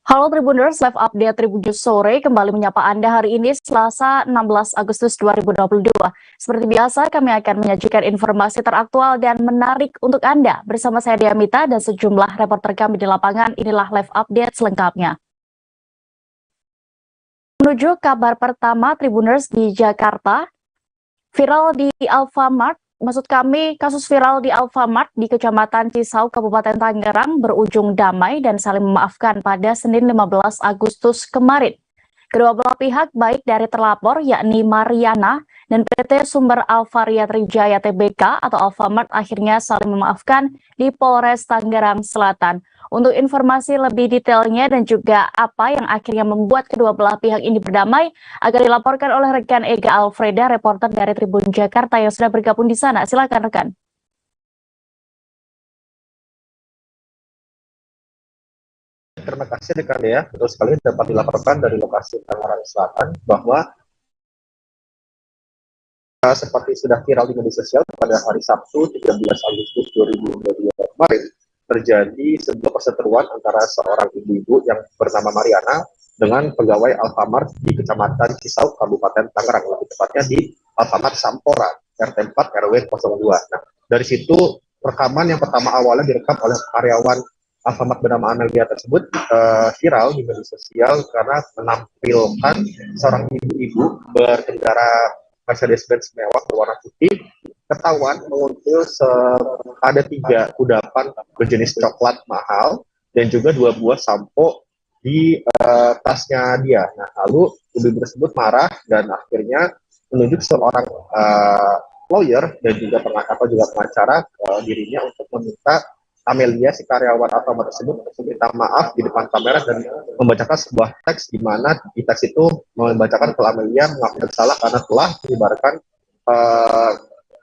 Halo Tribuners, live update Tribun News sore kembali menyapa Anda hari ini Selasa 16 Agustus 2022. Seperti biasa, kami akan menyajikan informasi teraktual dan menarik untuk Anda. Bersama saya Diamita dan sejumlah reporter kami di lapangan, inilah live update selengkapnya. Menuju kabar pertama Tribuners di Jakarta, viral di Alfamart. Maksud kami, kasus viral di Alfamart di Kecamatan Cisau, Kabupaten Tangerang berujung damai dan saling memaafkan pada Senin 15 Agustus kemarin. Kedua belah pihak, baik dari terlapor yakni Mariana dan PT Sumber Alvaria Trijaya Tbk atau Alfamart akhirnya saling memaafkan di Polres Tangerang Selatan. Untuk informasi lebih detailnya dan juga apa yang akhirnya membuat kedua belah pihak ini berdamai akan dilaporkan oleh rekan Ega Alfreda, reporter dari Tribun Jakarta yang sudah bergabung di sana. Silakan rekan. Terima kasih rekan ya, betul sekali dapat dilaporkan dari lokasi Tangerang Selatan bahwa seperti sudah viral di media sosial pada hari Sabtu 13 Agustus 2022 kemarin terjadi sebuah perseteruan antara seorang ibu-ibu yang bernama Mariana dengan pegawai Alfamart di Kecamatan Cisau, Kabupaten Tangerang, lebih tepatnya di Alfamart Sampora, RT 4 RW 02. Nah, dari situ rekaman yang pertama awalnya direkam oleh karyawan Alfamart bernama Amelia tersebut viral di media sosial karena menampilkan seorang ibu-ibu berkendara Mercedes-Benz mewah berwarna putih ketahuan menguntil ada 3 kudapan berjenis coklat mahal dan juga 2 buah sampo di tasnya dia. Nah, lalu ibu tersebut marah dan akhirnya menunjuk seorang lawyer dan juga pengacara dirinya untuk meminta Amelia, si karyawan Alfamart tersebut, untuk minta maaf di depan kamera dan membacakan sebuah teks di mana di teks itu membacakan kalau Amelia mengaku bersalah karena telah menyebarkan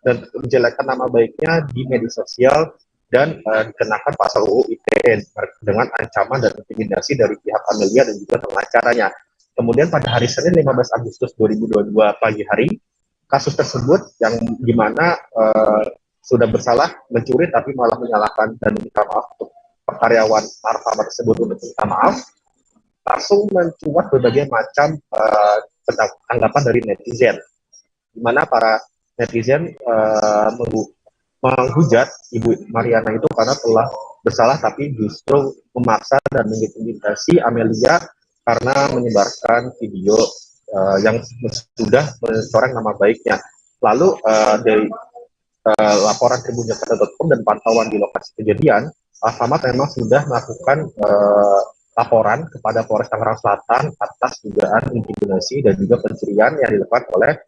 dan menjelekkan nama baiknya di media sosial dan dikenakan pasal UU ITE dengan ancaman dan intimidasi dari pihak Amelia dan juga pengacaranya. Kemudian pada hari Senin 15 Agustus 2022 pagi hari, kasus tersebut yang dimana sudah bersalah mencuri tapi malah menyalahkan dan minta maaf untuk karyawan Alfamart tersebut untuk minta maaf, langsung mencuat berbagai macam tanggapan dari netizen, di mana para netizen menghujat Ibu Mariana itu karena telah bersalah tapi justru memaksa dan mengintimidasi Amelia karena menyebarkan video yang sudah mencoreng nama baiknya. Lalu dari laporan tribunjakarta.com dan pantauan di lokasi kejadian, Alfamart memang sudah melakukan laporan kepada Polres Tangerang Selatan atas dugaan intimidasi dan juga pencurian yang dilakukan oleh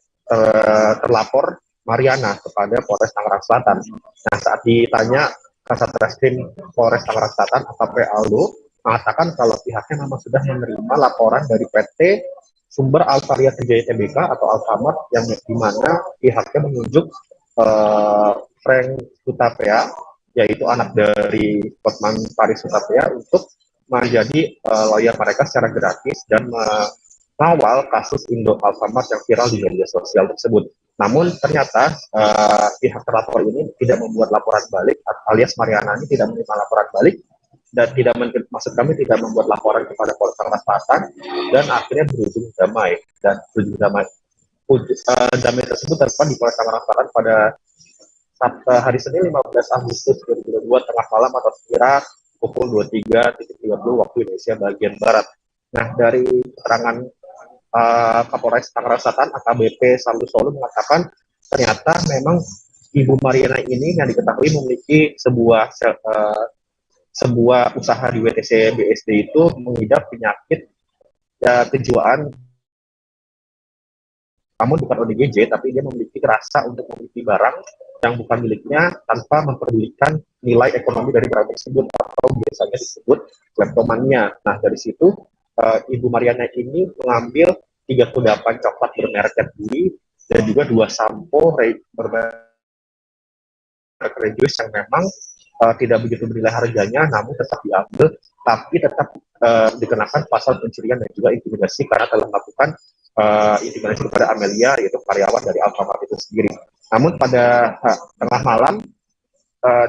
terlapor Mariana kepada Polres Tangerang Selatan. Nah, saat ditanya Kasat Reskrim Polres Tangerang Selatan AKP Aldo mengatakan kalau pihaknya memang sudah menerima laporan dari PT Sumber Alvaria Trijaya Tbk atau Alfamart yang di mana pihaknya menunjuk Frank Hutapea, yaitu anak dari Hotman Paris Hutapea, untuk menjadi lawyer mereka secara gratis dan mengawal kasus Indo Alfamart yang viral di media sosial tersebut. Namun ternyata pihak terlapor ini tidak membuat laporan balik, alias Mariana ini tidak menerima laporan balik dan maksud kami tidak membuat laporan kepada Polres Tangerang Selatan dan akhirnya berujung damai damai tersebut terdapat di Polres Tangerang Selatan pada hari Senin 15 Agustus 2022 tengah malam atau sekira pukul 23.30 waktu Indonesia bagian Barat. Nah, dari keterangan Kapolres Tangerang Selatan AKBP Saldo Solo mengatakan ternyata memang Ibu Mariana ini yang diketahui memiliki sebuah usaha di WTC BSD itu mengidap penyakit kejiwaan, namun bukan ODGJ, tapi dia memiliki rasa untuk memiliki barang yang bukan miliknya tanpa memperdulikan nilai ekonomi dari barang tersebut atau biasanya disebut kleptomania. Nah, dari situ Ibu Mariana ini mengambil 3 kudapan coklat bermerek Cadbury dan juga 2 sampo bermerek Rejoice yang memang tidak begitu bernilai harganya, namun tetap diambil, tapi tetap dikenakan pasal pencurian dan juga intimidasi karena telah melakukan intimidasi kepada Amelia, yaitu karyawan dari Alfamart itu sendiri. Namun pada tengah malam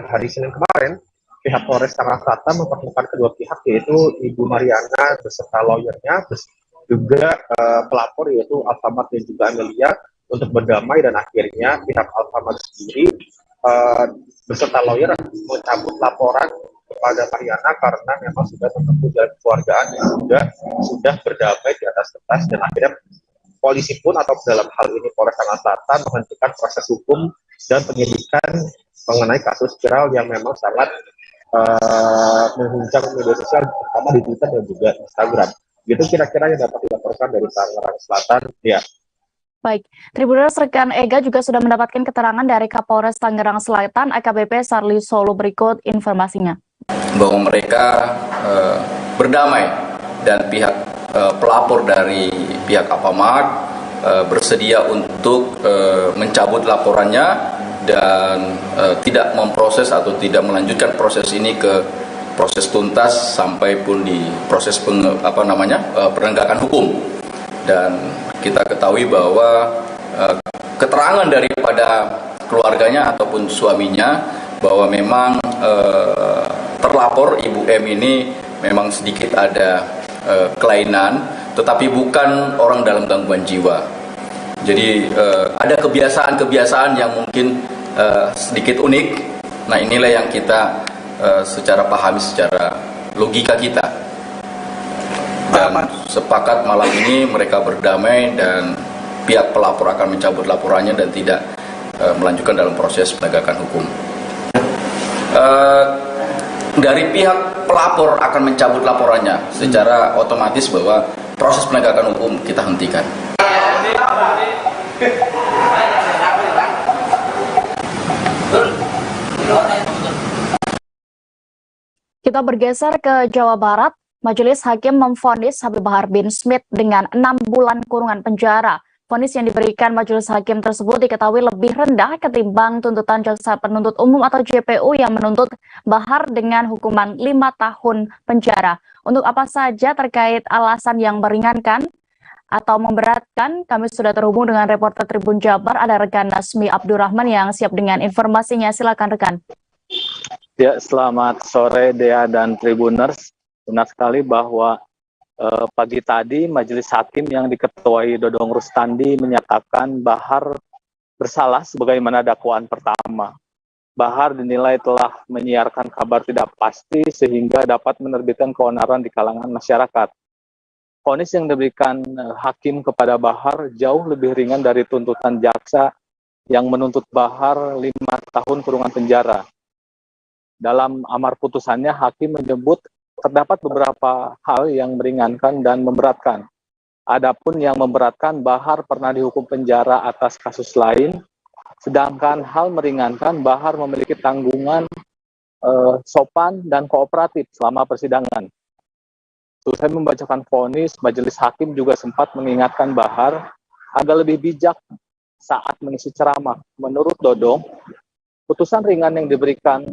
hari Senin kemarin, pihak Polres Tangerang Selatan mempertemukan kedua pihak, yaitu Ibu Mariana beserta lawyernya, juga pelapor yaitu Alfamart dan juga Amelia, untuk berdamai, dan akhirnya pihak Alfamart sendiri beserta lawyer mencabut laporan kepada Mariana karena memang sudah menempuh jalan kekeluargaan yang sudah berdamai di atas kertas, dan akhirnya polisi pun atau dalam hal ini Polres Tangerang Selatan menghentikan proses hukum dan penyidikan mengenai kasus viral yang memang sangat mengguncang media sosial, terutama di Twitter dan juga Instagram. Gitu kira-kira yang dapat dilaporkan dari Tangerang Selatan. Ya. Baik, Tribuners, rekan Ega juga sudah mendapatkan keterangan dari Kapolres Tangerang Selatan AKBP Sarli Solo. Berikut informasinya. Bahwa mereka berdamai dan pihak pelapor dari pihak Alfamart bersedia untuk mencabut laporannya dan tidak memproses atau tidak melanjutkan proses ini ke proses tuntas sampai pun di proses penegakan hukum. Dan kita ketahui bahwa keterangan daripada keluarganya ataupun suaminya bahwa memang terlapor Ibu M ini memang sedikit ada kelainan, tetapi bukan orang dalam gangguan jiwa. Jadi ada kebiasaan-kebiasaan yang mungkin sedikit unik. Nah, inilah yang kita secara pahami, secara logika kita. Dan sepakat malam ini mereka berdamai dan pihak pelapor akan mencabut laporannya dan tidak melanjutkan dalam proses penegakan hukum. Dari pihak pelapor akan mencabut laporannya secara otomatis bahwa proses penegakan hukum kita hentikan. Kita bergeser ke Jawa Barat. Majelis Hakim memvonis Habib Bahar bin Smith dengan 6 bulan kurungan penjara. Vonis yang diberikan Majelis Hakim tersebut diketahui lebih rendah ketimbang tuntutan Jaksa Penuntut Umum atau JPU yang menuntut Bahar dengan hukuman 5 tahun penjara. Untuk apa saja terkait alasan yang meringankan atau memberatkan, kami sudah terhubung dengan reporter Tribun Jabar, ada rekan Nasmi Abdurrahman yang siap dengan informasinya. Silakan rekan. Ya, selamat sore Dea dan Tribuners. Benar sekali bahwa pagi tadi Majelis Hakim yang diketuai Dodong Rustandi menyatakan Bahar bersalah sebagaimana dakwaan pertama. Bahar dinilai telah menyiarkan kabar tidak pasti sehingga dapat menerbitkan keonaran di kalangan masyarakat. Vonis yang diberikan hakim kepada Bahar jauh lebih ringan dari tuntutan jaksa yang menuntut Bahar 5 tahun kurungan penjara. Dalam amar putusannya, hakim menyebut terdapat beberapa hal yang meringankan dan memberatkan. Adapun yang memberatkan, Bahar pernah dihukum penjara atas kasus lain, sedangkan hal meringankan, Bahar memiliki tanggungan sopan dan kooperatif selama persidangan. Selesai membacakan vonis, Majelis Hakim juga sempat mengingatkan Bahar agar lebih bijak saat mengisi ceramah. Menurut Dodong, putusan ringan yang diberikan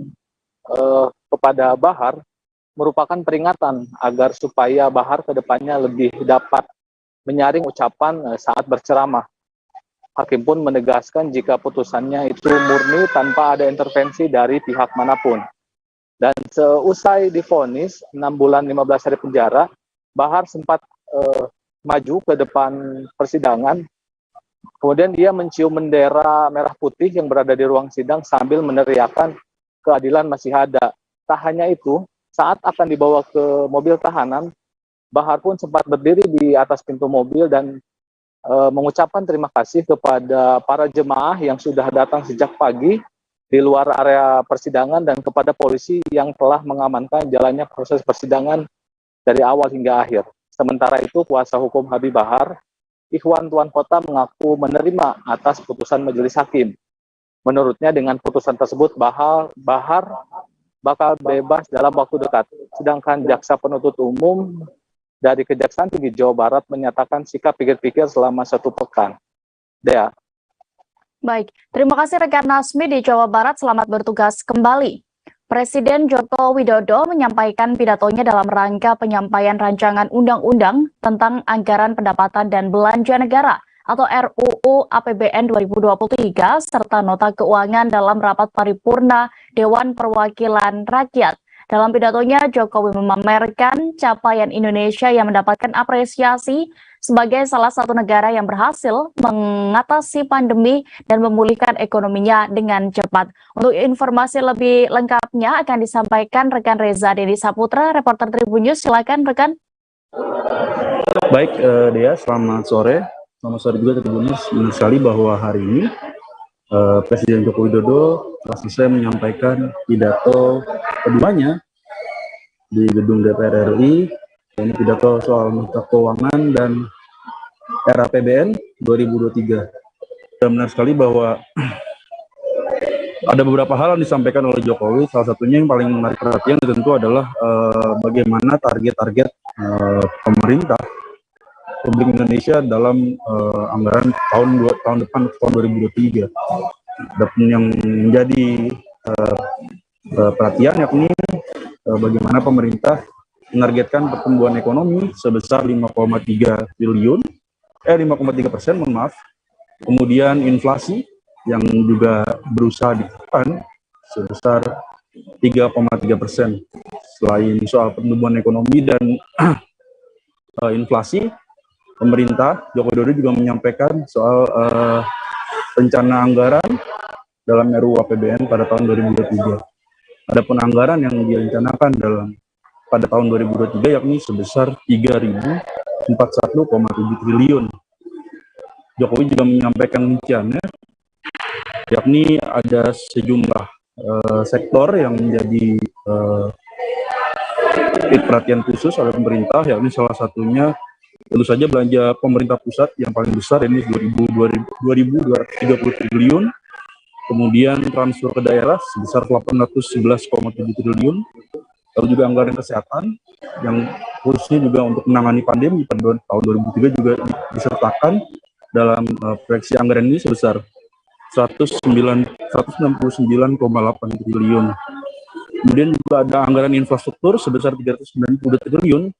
kepada Bahar merupakan peringatan agar supaya Bahar ke depannya lebih dapat menyaring ucapan saat berceramah. Hakim pun menegaskan jika putusannya itu murni tanpa ada intervensi dari pihak manapun. Dan seusai divonis 6 bulan 15 hari penjara, Bahar sempat maju ke depan persidangan. Kemudian dia mencium bendera merah putih yang berada di ruang sidang sambil meneriakkan keadilan masih ada. Tak hanya itu, saat akan dibawa ke mobil tahanan, Bahar pun sempat berdiri di atas pintu mobil dan mengucapkan terima kasih kepada para jemaah yang sudah datang sejak pagi di luar area persidangan dan kepada polisi yang telah mengamankan jalannya proses persidangan dari awal hingga akhir. Sementara itu, kuasa hukum Habib Bahar, Ikhwan Tuan Kota, mengaku menerima atas putusan Majelis Hakim. Menurutnya dengan putusan tersebut, Bahar bakal bebas dalam waktu dekat. Sedangkan Jaksa Penuntut Umum dari Kejaksaan Tinggi Jawa Barat menyatakan sikap pikir-pikir selama 1 pekan. Dea. Baik, terima kasih rekan Nasmi di Jawa Barat. Selamat bertugas kembali. Presiden Joko Widodo menyampaikan pidatonya dalam rangka penyampaian rancangan undang-undang tentang anggaran pendapatan dan belanja negara atau RUU APBN 2023 serta nota keuangan dalam rapat paripurna Dewan Perwakilan Rakyat. Dalam pidatonya, Jokowi memamerkan capaian Indonesia yang mendapatkan apresiasi sebagai salah satu negara yang berhasil mengatasi pandemi dan memulihkan ekonominya dengan cepat. Untuk informasi lebih lengkapnya akan disampaikan rekan Reza Dendi Saputra, reporter Tribun News. Silakan rekan. Baik, Dea, selamat sore. Selamat sore juga Tribun News. Benar sekali bahwa hari ini Presiden Joko Widodo telah selesai menyampaikan pidato keduanya di gedung DPR RI. Ini pidato soal nota keuangan dan RAPBN 2023. Dan benar sekali bahwa ada beberapa hal yang disampaikan oleh Jokowi. Salah satunya yang paling menarik perhatian tentu adalah bagaimana target-target pemerintah Republik Indonesia dalam anggaran tahun depan, tahun 2023. Dan yang menjadi perhatian yakni bagaimana pemerintah menargetkan pertumbuhan ekonomi sebesar 5,3%, mohon maaf. Kemudian inflasi yang juga berusaha ditekan sebesar 3,3%. Selain soal pertumbuhan ekonomi dan inflasi, pemerintah Joko Widodo juga menyampaikan soal rencana anggaran dalam RUU APBN pada tahun 2023. Adapun anggaran yang direncanakan pada tahun 2023 yakni sebesar 3.041,7 triliun. Jokowi juga menyampaikan rinciannya, yakni ada sejumlah sektor yang menjadi perhatian khusus oleh pemerintah, yakni salah satunya tentu saja belanja pemerintah pusat yang paling besar, ini 2.230 triliun, kemudian transfer ke daerah sebesar 811,7 triliun, lalu juga anggaran kesehatan yang khususnya juga untuk menangani pandemi pada tahun 2003 juga disertakan dalam proyeksi anggaran ini sebesar 169,8 triliun. Kemudian juga ada anggaran infrastruktur sebesar 392 triliun,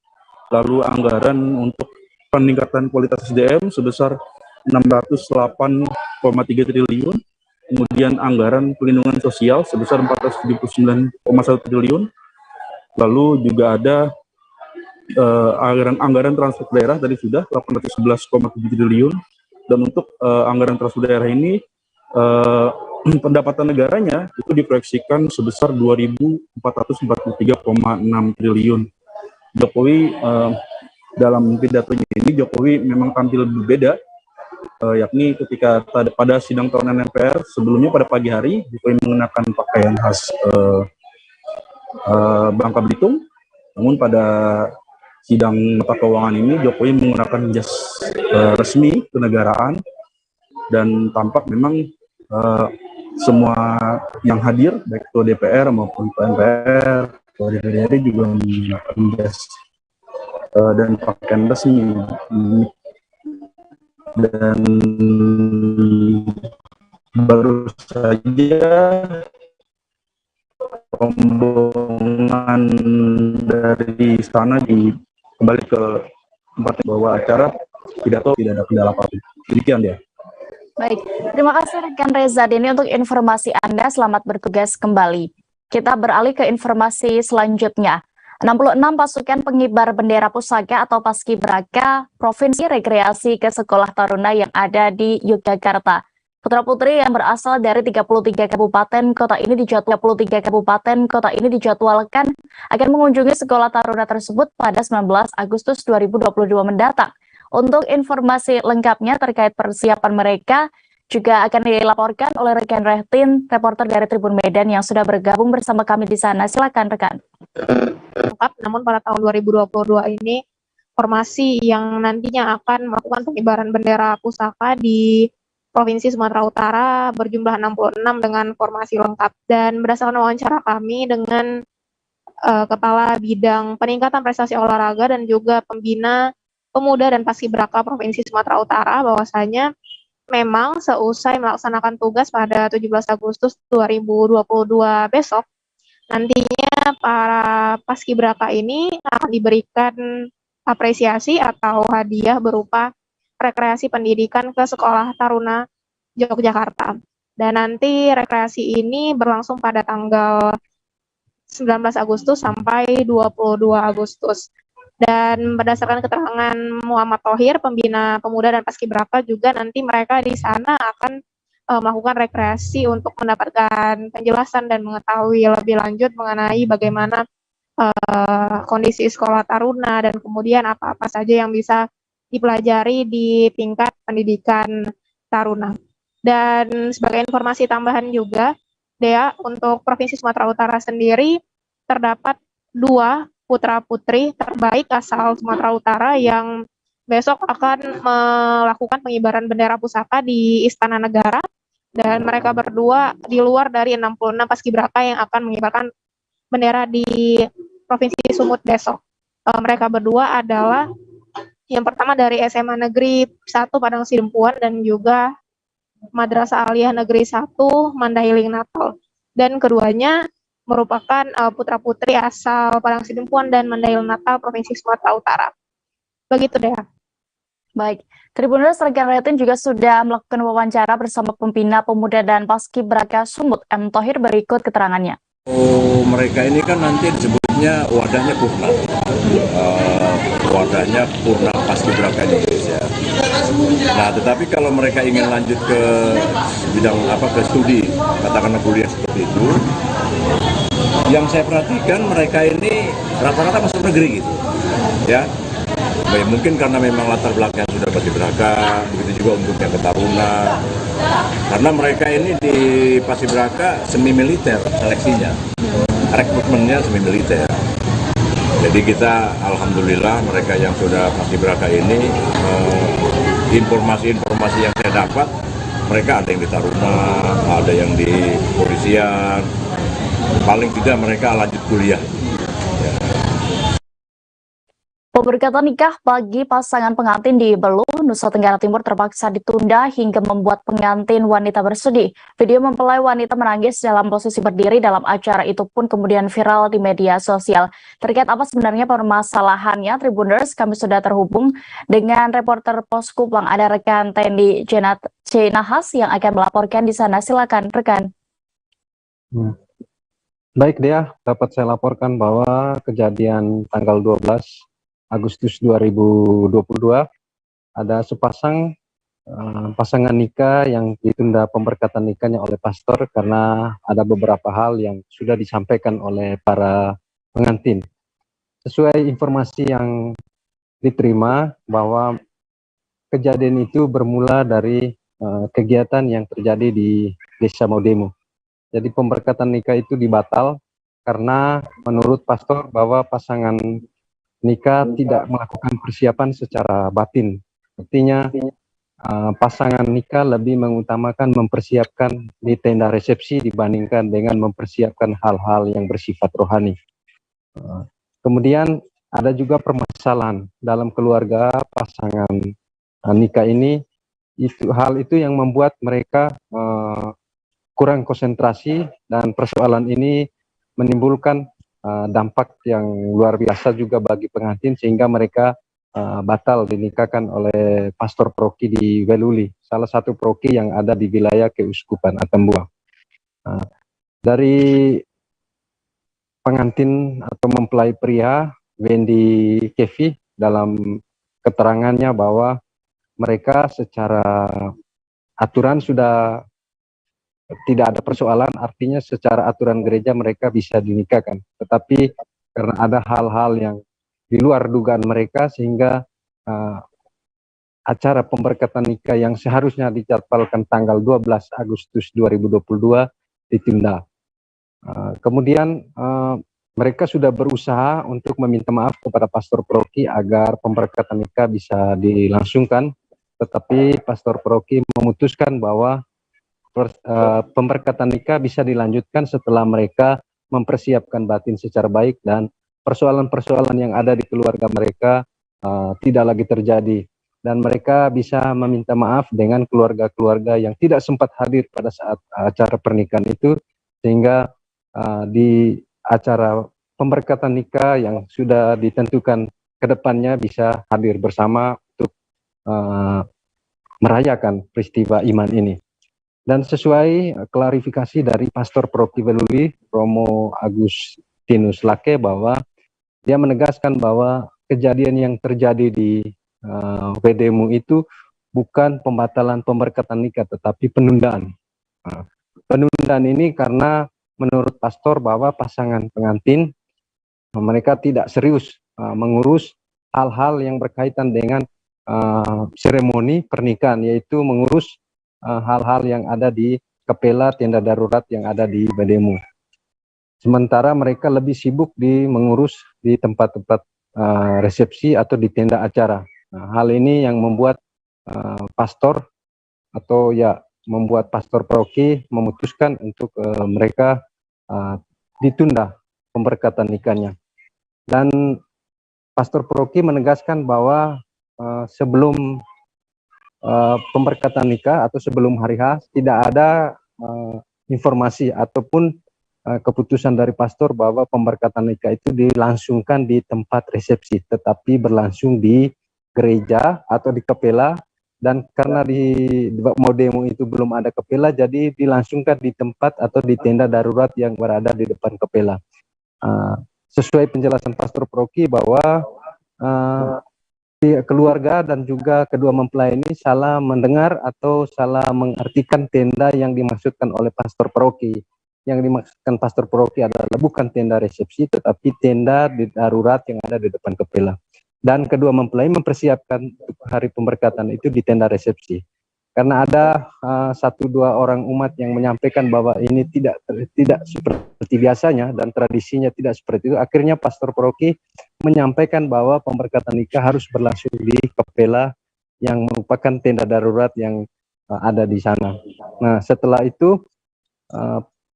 lalu anggaran untuk peningkatan kualitas SDM sebesar 608,3 triliun, kemudian anggaran pelindungan sosial sebesar 479,1 triliun, lalu juga ada anggaran transfer daerah tadi sudah 811,7 triliun, dan untuk anggaran transfer daerah ini pendapatan negaranya itu diproyeksikan sebesar 2.443,6 triliun. Jokowi dalam pidatonya ini Jokowi memang tampil berbeda, yakni ketika pada sidang tahunan MPR sebelumnya pada pagi hari Jokowi mengenakan pakaian khas Bangka Belitung, namun pada sidang mata keuangan ini Jokowi menggunakan jas resmi kenegaraan, dan tampak memang semua yang hadir baik ketua DPR maupun MPR, ketua DPR juga menggunakan jas dan pakaian resmi. Dan baru saja rombongan dari istana kembali ke tempat bahwa acara pidato tidak ada kendala apapun. Demikian dia. Baik, terima kasih rekan Reza Dendi untuk informasi Anda. Selamat bertugas kembali. Kita beralih ke informasi selanjutnya. 66 pasukan pengibar bendera pusaka atau Paskibraka Provinsi Rekreasi ke Sekolah Taruna yang ada di Yogyakarta. Putra-putri yang berasal dari 33 kabupaten kota ini dijadwalkan akan mengunjungi Sekolah Taruna tersebut pada 19 Agustus 2022 mendatang. Untuk informasi lengkapnya terkait persiapan mereka juga akan dilaporkan oleh rekan Rehtin, reporter dari Tribun Medan yang sudah bergabung bersama kami di sana. Silakan rekan. Namun pada tahun 2022 ini formasi yang nantinya akan melakukan pengibaran bendera pusaka di Provinsi Sumatera Utara berjumlah 66 dengan formasi lengkap. Dan berdasarkan wawancara kami dengan Kepala Bidang Peningkatan Prestasi Olahraga dan juga Pembina Pemuda dan Paskibraka Provinsi Sumatera Utara, bahwasanya memang seusai melaksanakan tugas pada 17 Agustus 2022 besok, nantinya para Paskibraka ini akan diberikan apresiasi atau hadiah berupa rekreasi pendidikan ke Sekolah Taruna Yogyakarta. Dan nanti rekreasi ini berlangsung pada tanggal 19 Agustus sampai 22 Agustus. Dan berdasarkan keterangan Muhammad Thohir, pembina pemuda dan paskibraka, juga nanti mereka di sana akan melakukan rekreasi untuk mendapatkan penjelasan dan mengetahui lebih lanjut mengenai bagaimana kondisi sekolah taruna dan kemudian apa-apa saja yang bisa dipelajari di tingkat pendidikan taruna. Dan sebagai informasi tambahan juga, Dea, untuk Provinsi Sumatera Utara sendiri terdapat 2 putra-putri terbaik asal Sumatera Utara yang besok akan melakukan pengibaran bendera pusaka di Istana Negara, dan mereka berdua di luar dari 66 paskibraka yang akan mengibarkan bendera di Provinsi Sumut besok. Mereka berdua adalah yang pertama dari SMA Negeri 1 Padang Sidempuan dan juga Madrasah Aliyah Negeri 1 Mandailing Natal. Dan keduanya merupakan putra-putri asal Padang Sidempuan dan Mandailing Natal, Provinsi Sumatera Utara. Begitu deh. Baik, Tribuners, rekan Retin juga sudah melakukan wawancara bersama pembina pemuda dan paskibraka Sumut, M. Thohir. Berikut keterangannya. Mereka ini kan nanti disebutnya wadahnya Purna, wadahnya Purna Paskibraka Indonesia. Nah, tetapi kalau mereka ingin lanjut ke bidang ke studi, katakanlah kuliah seperti itu, yang saya perhatikan mereka ini rata-rata masuk negeri gitu, ya. Baik, mungkin karena memang latar belakang sudah paskibraka, begitu juga untuk yang taruna. Karena mereka ini di paskibraka semi militer seleksinya, rekrutmennya semi militer. Jadi kita alhamdulillah mereka yang sudah paskibraka ini informasi-informasi yang saya dapat, mereka ada yang di taruna, ada yang di kepolisian, paling tidak mereka lanjut kuliah. Pemberkatan nikah bagi pasangan pengantin di Belu, Nusa Tenggara Timur terpaksa ditunda hingga membuat pengantin wanita bersedih. Video mempelai wanita menangis dalam posisi berdiri dalam acara itu pun kemudian viral di media sosial. Terkait apa sebenarnya permasalahannya, Tribuners, kami sudah terhubung dengan reporter Pos Kupang, ada rekan Tendi Cenahas yang akan melaporkan di sana. Silakan rekan. Baik Dea, dapat saya laporkan bahwa kejadian tanggal 12 Agustus 2022 ada sepasang pasangan nikah yang ditunda pemberkatan nikahnya oleh pastor karena ada beberapa hal yang sudah disampaikan oleh para pengantin. Sesuai informasi yang diterima bahwa kejadian itu bermula dari kegiatan yang terjadi di Desa Maudemo. Jadi pemberkatan nikah itu dibatal karena menurut pastor bahwa pasangan nikah tidak melakukan persiapan secara batin. Artinya pasangan nikah lebih mengutamakan mempersiapkan di tenda resepsi dibandingkan dengan mempersiapkan hal-hal yang bersifat rohani. Kemudian ada juga permasalahan dalam keluarga pasangan nikah ini, hal itu yang membuat mereka kurang konsentrasi, dan persoalan ini menimbulkan dampak yang luar biasa juga bagi pengantin sehingga mereka batal dinikahkan oleh pastor proki di Weluli, salah satu proki yang ada di wilayah Keuskupan Atambua. Dari pengantin atau mempelai pria Wendy Kevi dalam keterangannya bahwa mereka secara aturan sudah tidak ada persoalan, artinya secara aturan gereja mereka bisa dinikahkan. Tetapi karena ada hal-hal yang di luar dugaan mereka sehingga acara pemberkatan nikah yang seharusnya dijadwalkan tanggal 12 Agustus 2022 ditunda. Kemudian mereka sudah berusaha untuk meminta maaf kepada pastor proki agar pemberkatan nikah bisa dilangsungkan, tetapi pastor proki memutuskan bahwa pemberkatan nikah bisa dilanjutkan setelah mereka mempersiapkan batin secara baik dan persoalan-persoalan yang ada di keluarga mereka tidak lagi terjadi, dan mereka bisa meminta maaf dengan keluarga-keluarga yang tidak sempat hadir pada saat acara pernikahan itu, sehingga di acara pemberkatan nikah yang sudah ditentukan ke depannya bisa hadir bersama untuk merayakan peristiwa iman ini. Dan sesuai klarifikasi dari Pastor Proki Weluli, Romo Agus Martinus Lake bahwa dia menegaskan bahwa kejadian yang terjadi di WDMU itu bukan pembatalan pemberkatan nikah, tetapi penundaan. Penundaan ini karena menurut pastor bahwa pasangan pengantin mereka tidak serius mengurus hal-hal yang berkaitan dengan seremoni pernikahan, yaitu mengurus hal-hal yang ada di kepela tenda darurat yang ada di WDMU. Sementara mereka lebih sibuk mengurus di tempat-tempat resepsi atau di tenda acara. Nah, hal ini yang membuat pastor atau ya membuat pastor paroki memutuskan untuk mereka ditunda pemberkatan nikahnya. Dan pastor paroki menegaskan bahwa sebelum pemberkatan nikah atau sebelum hari H tidak ada informasi ataupun keputusan dari pastor bahwa pemberkatan nikah itu dilangsungkan di tempat resepsi, tetapi berlangsung di gereja atau di kepela. Dan karena di WDMU itu belum ada kepela, jadi dilangsungkan di tempat atau di tenda darurat yang berada di depan kepela. Sesuai penjelasan pastor paroki bahwa keluarga dan juga kedua mempelai ini salah mendengar atau salah mengartikan tenda yang dimaksudkan oleh pastor paroki. Yang dimaksudkan pastor paroki adalah bukan tenda resepsi, tetapi tenda darurat yang ada di depan kepela. Dan kedua mempelai mempersiapkan hari pemberkatan itu di tenda resepsi. Karena ada 1-2 orang umat yang menyampaikan bahwa ini tidak seperti biasanya dan tradisinya tidak seperti itu. Akhirnya pastor paroki menyampaikan bahwa pemberkatan nikah harus berlangsung di kepela yang merupakan tenda darurat yang ada di sana. Nah, setelah itu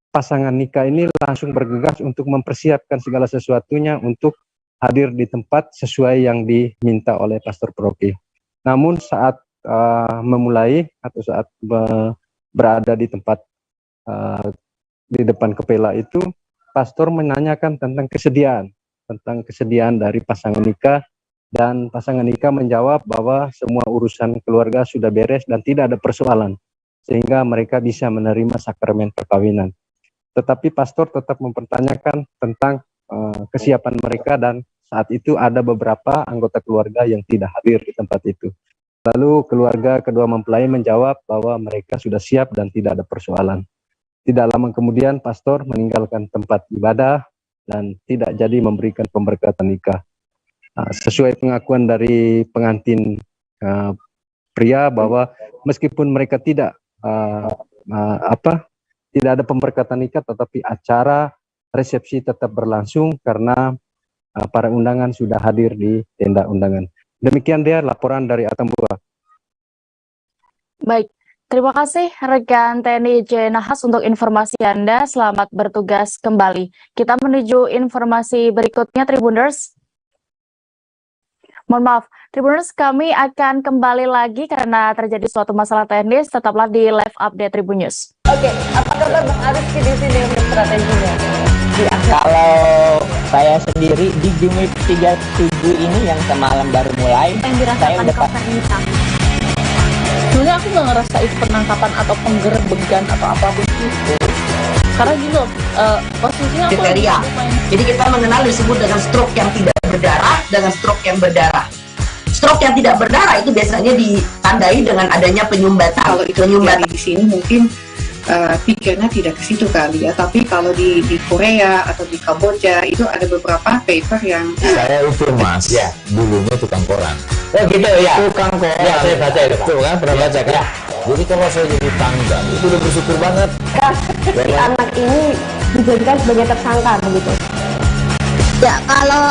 pasangan nikah ini langsung bergegas untuk mempersiapkan segala sesuatunya untuk hadir di tempat sesuai yang diminta oleh pastor paroki. Namun saat memulai atau saat berada di tempat di depan kepela itu, pastor menanyakan tentang kesediaan dari pasangan nikah, dan pasangan nikah menjawab bahwa semua urusan keluarga sudah beres dan tidak ada persoalan, sehingga mereka bisa menerima sakramen perkawinan. Tetapi pastor tetap mempertanyakan tentang kesiapan mereka, dan saat itu ada beberapa anggota keluarga yang tidak hadir di tempat itu. Lalu keluarga kedua mempelai menjawab bahwa mereka sudah siap dan tidak ada persoalan. Tidak lama kemudian pastor meninggalkan tempat ibadah dan tidak jadi memberikan pemberkatan nikah. Sesuai pengakuan dari pengantin pria bahwa meskipun mereka tidak ada pemberkatan nikah, tetapi acara resepsi tetap berlangsung karena para undangan sudah hadir di tenda undangan. Demikian dia laporan dari Atambua. Baik, terima kasih rekan TNI J. Nahas untuk informasi Anda. Selamat bertugas kembali. Kita menuju informasi berikutnya, Tribuners. Mohon maaf, Tribuners, kami akan kembali lagi karena terjadi suatu masalah teknis. Tetaplah di live update Tribun News. Oke, apa kabar Bang Ariski di sini untuk strateginya? Kalau saya sendiri di Jumip 37 ini yang semalam baru mulai, yang dirasakan Kapten Nisa. Sebenarnya aku nggak ngerasa itu penangkapan atau penggerebekan atau apapun itu. Karena gitu, posisinya aku Jadi kita mengenal disebut dengan stroke yang tidak berdarah dengan stroke yang berdarah. Stroke yang tidak berdarah itu biasanya ditandai dengan adanya penyumbatan. Kalau itu penyumbatan di sini mungkin pikirnya tidak ke situ kali ya, tapi kalau di Korea atau di Kamboja itu ada beberapa paper yang saya itu mas ya dulunya tukang koran. Oh gitu ya, tukang koran ya, saya baca itu tuh kan pernah baca kan ya. Jadi kalau saya jadi tangga itu udah bersyukur banget si anak ini dijadikan sebagai tersangka begitu ya. Kalau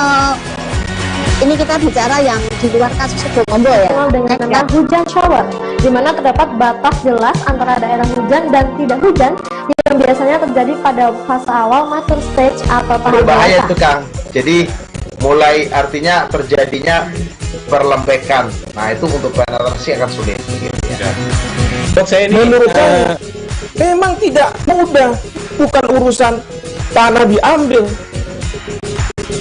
ini kita bicara yang di luar kasus Sibolombo ya, dengan nama hujan shower, di mana terdapat batas jelas antara daerah hujan dan tidak hujan yang biasanya terjadi pada fase awal mature stage atau tahap berbahaya itu Kang. Jadi mulai artinya terjadinya perlembekan. Nah itu untuk penetrasi akan sulit. Dok saya ini menurut saya memang tidak mudah, bukan urusan tanah diambil.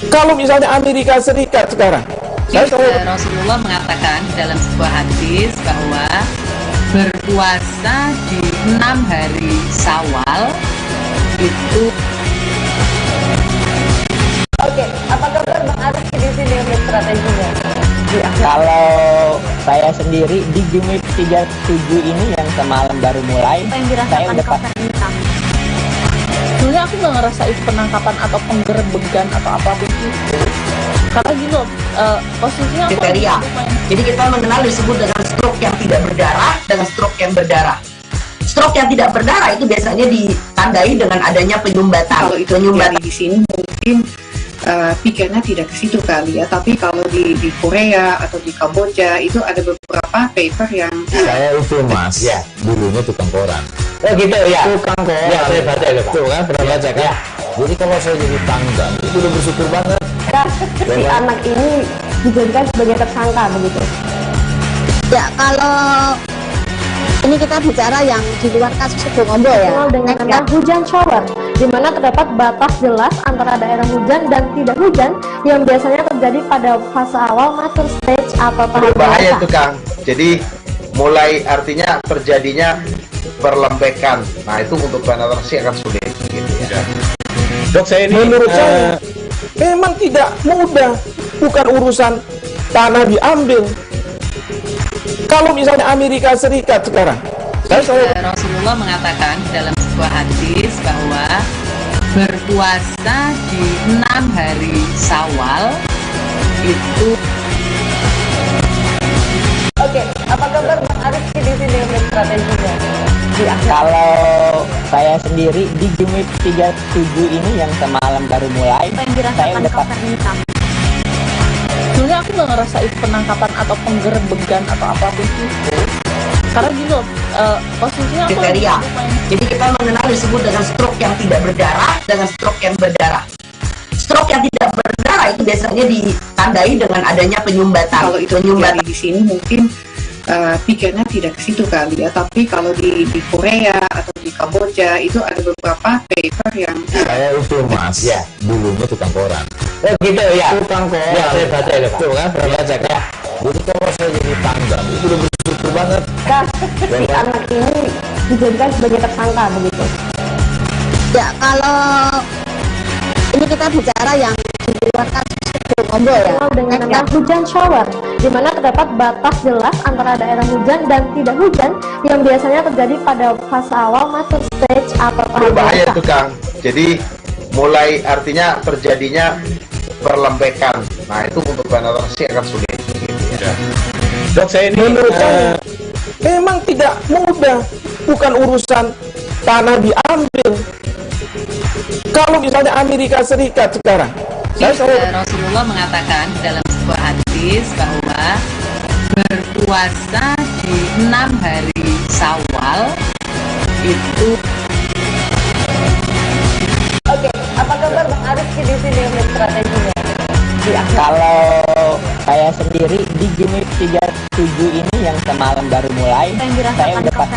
Kalau misalnya Amerika Serikat sekarang, Rasulullah mengatakan dalam sebuah hadis bahwa berpuasa di 6 hari Syawal itu saya sendiri di Jumip 37 ini yang semalam baru mulai, saya udah Sebenarnya aku nggak ngerasa itu penangkapan atau penggerebekan atau apapun itu. Karena gini loh, posisinya aku kriteria. Jadi kita mengenal disebut dengan stroke yang tidak berdarah dengan stroke yang berdarah. Stroke yang tidak berdarah itu biasanya ditandai dengan adanya penyumbatan. Kalau itu terjadi di sini mungkin pikirnya tidak ke situ kali ya, tapi kalau di Korea atau di Kamboja itu ada beberapa paper yang saya itu mas, ya dulunya tukang koran. Oh gitu ya, Tukang koran. Ya, saya baca itu, Pak. Tuh kan, pernah baca kan? Ya. Jadi kalau saya jadi tanggang, itu udah bersyukur banget. Si anak ini dijadikan sebagai tersangka begitu. Ya, kalau ini kita bicara yang di luar kasus Situbondo ya. Dikenal dengan nama hujan shower, di mana terdapat batas jelas antara daerah hujan dan tidak hujan yang biasanya terjadi pada fase awal mature stage atau tahap Bahaya dewasa. itu Kang. Jadi mulai artinya terjadinya perlembekan. Nah itu untuk penetrasi akan sulit. Gitu ya. Dok, saya ini menurut saya memang tidak mudah, bukan urusan tanah diambil. Kalau misalnya Amerika Serikat sekarang, Rasulullah mengatakan dalam sebuah hadis bahwa berpuasa di 6 hari Syawal itu. Oke, apa kabar Bang Arif di sini untuk strateginya? Kalau saya sendiri di Jumip 37 ini yang semalam baru mulai, saya udah Sebenarnya aku nggak ngerasa itu penangkapan atau penggerebekan atau apapun itu. Karena gini loh, posisinya aku kriteria. Jadi kita mengenal disebut dengan stroke yang tidak berdarah dengan stroke yang berdarah. Stroke yang tidak berdarah itu biasanya ditandai dengan adanya penyumbatan. kalau itu terjadi di sini mungkin pikirnya tidak ke situ kali ya, tapi kalau di Korea atau di Kamboja itu ada beberapa paper yang Saya itu mas, ya dulunya tukang koran. Oh gitu ya, Tukang koran. Ya, saya baca itu, Pak. Tuh kan, pernah baca kan? Jadi kalau saya jadi tanggang, itu udah bersyukur banget. Si anak ini dijadikan sebagai tersangka begitu. Ya, kalau ini kita bicara yang di luar kasus Situbondo ya. Dikenal dengan nama hujan shower, di mana terdapat batas jelas antara daerah hujan dan tidak hujan yang biasanya terjadi pada fase awal mature stage atau tahap Bahaya dewasa. itu Kang. Jadi mulai artinya terjadinya perlembekan. Nah itu untuk penetrasi akan sulit. Gitu ya. Dok, saya ini menurut saya memang tidak mudah, bukan urusan tanah diambil. Kalau misalnya Amerika Serikat sekarang, Rasulullah mengatakan dalam sebuah hadis bahwa berpuasa di 6 hari Syawal itu. Oke, apa kabar Bang Arif di sini untuk strateginya? Kalau saya sendiri di Jumip 37 ini yang semalam baru mulai, saya udah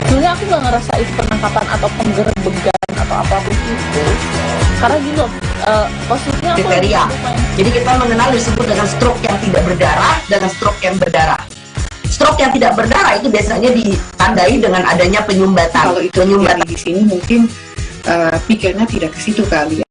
Sebenarnya aku nggak ngerasa itu penangkapan atau penggerebekan atau apapun itu. Karena gini loh, posisinya aku kriteria. Jadi kita mengenal disebut dengan stroke yang tidak berdarah dengan stroke yang berdarah. Stroke yang tidak berdarah itu biasanya ditandai dengan adanya penyumbatan. kalau itu terjadi di sini mungkin pikirnya tidak ke situ kali ya.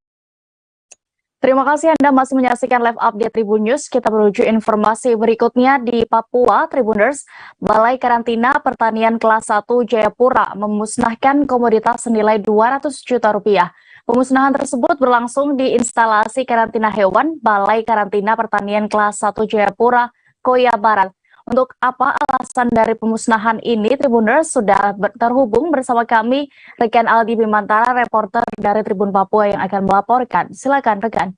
Terima kasih Anda masih menyaksikan live update Tribun News. Kita menuju informasi berikutnya di Papua. Tribuners, Balai Karantina Pertanian Kelas 1 Jayapura memusnahkan komoditas senilai 200 juta rupiah. Pemusnahan tersebut berlangsung di instalasi karantina hewan Balai Karantina Pertanian Kelas 1 Jayapura, Koya Barat. Untuk apa alasan dari pemusnahan ini, Tribuners sudah terhubung bersama kami rekan Aldi Bimantara, reporter dari Tribun Papua yang akan melaporkan. Silakan rekan.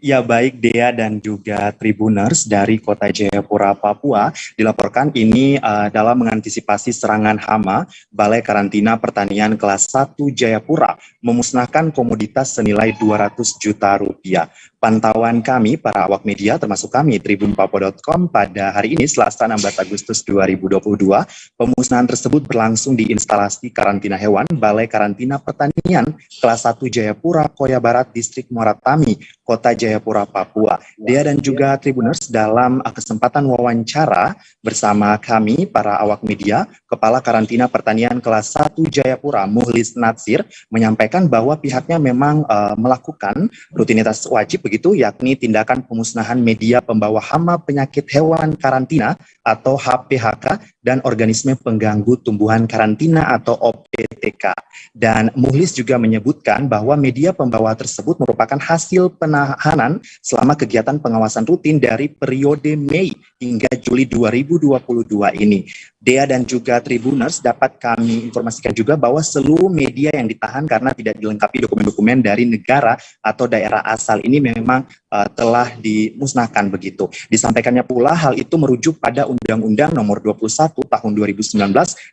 Ya baik Dea dan juga Tribuners dari Kota Jayapura, Papua, dilaporkan ini dalam mengantisipasi serangan hama, Balai Karantina Pertanian Kelas 1 Jayapura memusnahkan komoditas senilai 200 juta rupiah. Pantauan kami, para awak media, termasuk kami, tribunpapua.com, pada hari ini, Selasa 16 Agustus 2022, pemusnahan tersebut berlangsung di instalasi karantina hewan Balai Karantina Pertanian Kelas 1 Jayapura, Koya Barat, Distrik Muara Tami, Kota Jayapura, Papua. Dea dan juga Tribuners, dalam kesempatan wawancara bersama kami, para awak media, Kepala Karantina Pertanian Kelas 1 Jayapura, Muhlis Natsir, menyampaikan bahwa pihaknya memang melakukan rutinitas wajib begitu, yakni tindakan pemusnahan media pembawa hama penyakit hewan karantina atau HPHK dan organisme pengganggu tumbuhan karantina atau OPTK. Dan Muhlis juga menyebutkan bahwa media pembawa tersebut merupakan hasil penahanan selama kegiatan pengawasan rutin dari periode Mei hingga Juli 2022 ini. Dea dan juga Tribuners, dapat kami informasikan juga bahwa seluruh media yang ditahan karena tidak dilengkapi dokumen-dokumen dari negara atau daerah asal ini memang telah dimusnahkan begitu. Disampaikannya pula hal itu merujuk pada Undang-Undang Nomor 21 Tahun 2019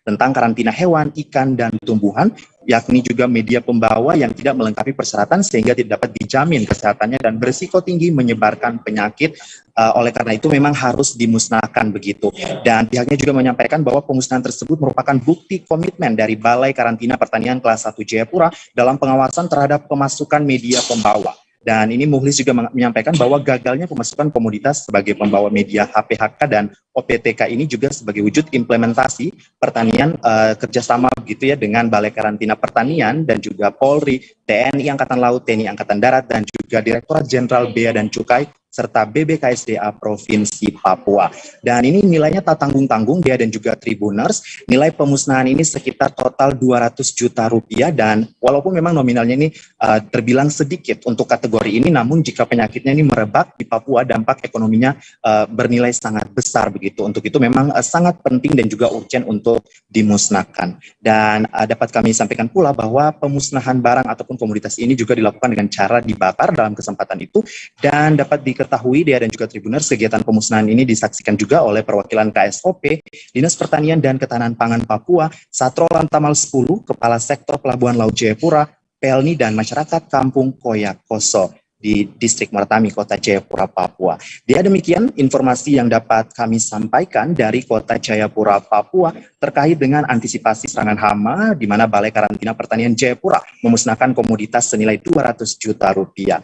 tentang karantina hewan, ikan, dan tumbuhan, yakni juga media pembawa yang tidak melengkapi persyaratan sehingga tidak dapat dijamin kesehatannya dan berisiko tinggi menyebarkan penyakit. Oleh karena itu memang harus dimusnahkan begitu. Dan pihaknya juga menyampaikan bahwa pemusnahan tersebut merupakan bukti komitmen dari Balai Karantina Pertanian Kelas 1 Jayapura dalam pengawasan terhadap pemasukan media pembawa. Dan ini Muhlis juga menyampaikan bahwa gagalnya pemasukan komoditas sebagai pembawa media HPHK dan OPTK ini juga sebagai wujud implementasi pertanian kerjasama begitu ya dengan Balai Karantina Pertanian dan juga Polri, TNI Angkatan Laut, TNI Angkatan Darat, dan juga Direktorat Jenderal Bea dan Cukai serta BBKSDA Provinsi Papua. Dan ini nilainya tak tanggung-tanggung, Dea dan juga Tribuners. Nilai pemusnahan ini sekitar total 200 juta rupiah, dan walaupun memang nominalnya ini terbilang sedikit untuk kategori ini, namun jika penyakitnya ini merebak di Papua, dampak ekonominya bernilai sangat besar begitu. Untuk itu memang sangat penting dan juga urgent untuk dimusnahkan. Dan dapat kami sampaikan pula bahwa pemusnahan barang ataupun komoditas ini juga dilakukan dengan cara dibakar dalam kesempatan itu, dan dapat diketahui Dea dan juga Tribuners, kegiatan pemusnahan ini disaksikan juga oleh perwakilan KSOP, Dinas Pertanian dan Ketahanan Pangan Papua, Satro Lantamal 10, Kepala Sektor Pelabuhan Laut Jayapura, Pelni, dan masyarakat Kampung Koyakoso di Distrik Mertami, Kota Jayapura, Papua. Dia demikian informasi yang dapat kami sampaikan dari Kota Jayapura, Papua terkait dengan antisipasi serangan hama, di mana Balai Karantina Pertanian Jayapura memusnahkan komoditas senilai 200 juta rupiah.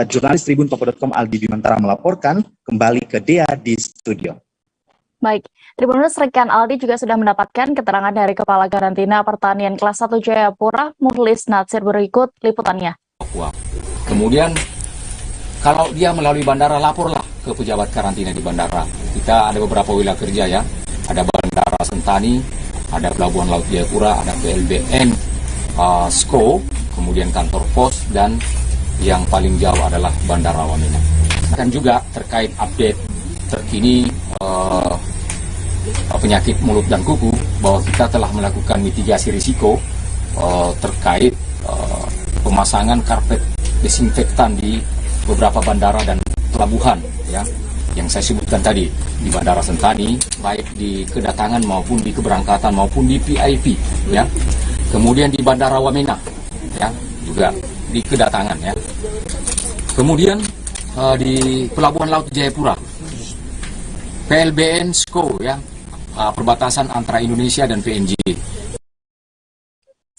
Jurnalis Tribun.com Aldi Bimantara melaporkan, kembali ke Dea di studio. Baik, Tribuners, rekan Aldi juga sudah mendapatkan keterangan dari Kepala Karantina Pertanian Kelas 1 Jayapura, Muhlis Natsir. Berikut liputannya. Kemudian kalau dia melalui bandara, laporlah ke pejabat karantina di bandara. Kita ada beberapa wilayah kerja ya, ada Bandara Sentani, ada Pelabuhan Laut Jayapura, ada PLBN SCO, kemudian kantor pos, dan yang paling jauh adalah Bandara Wamena. Akan juga terkait update terkini penyakit mulut dan kuku, bahwa kita telah melakukan mitigasi risiko terkait pemasangan karpet desinfektan di beberapa bandara dan pelabuhan ya, yang saya sebutkan tadi, di Bandara Sentani, baik di kedatangan maupun di keberangkatan maupun di PIP ya. Kemudian di Bandara Wamena ya, juga di kedatangan ya. Kemudian di Pelabuhan Laut Jayapura, PLBN SCO ya, perbatasan antara Indonesia dan PNJ.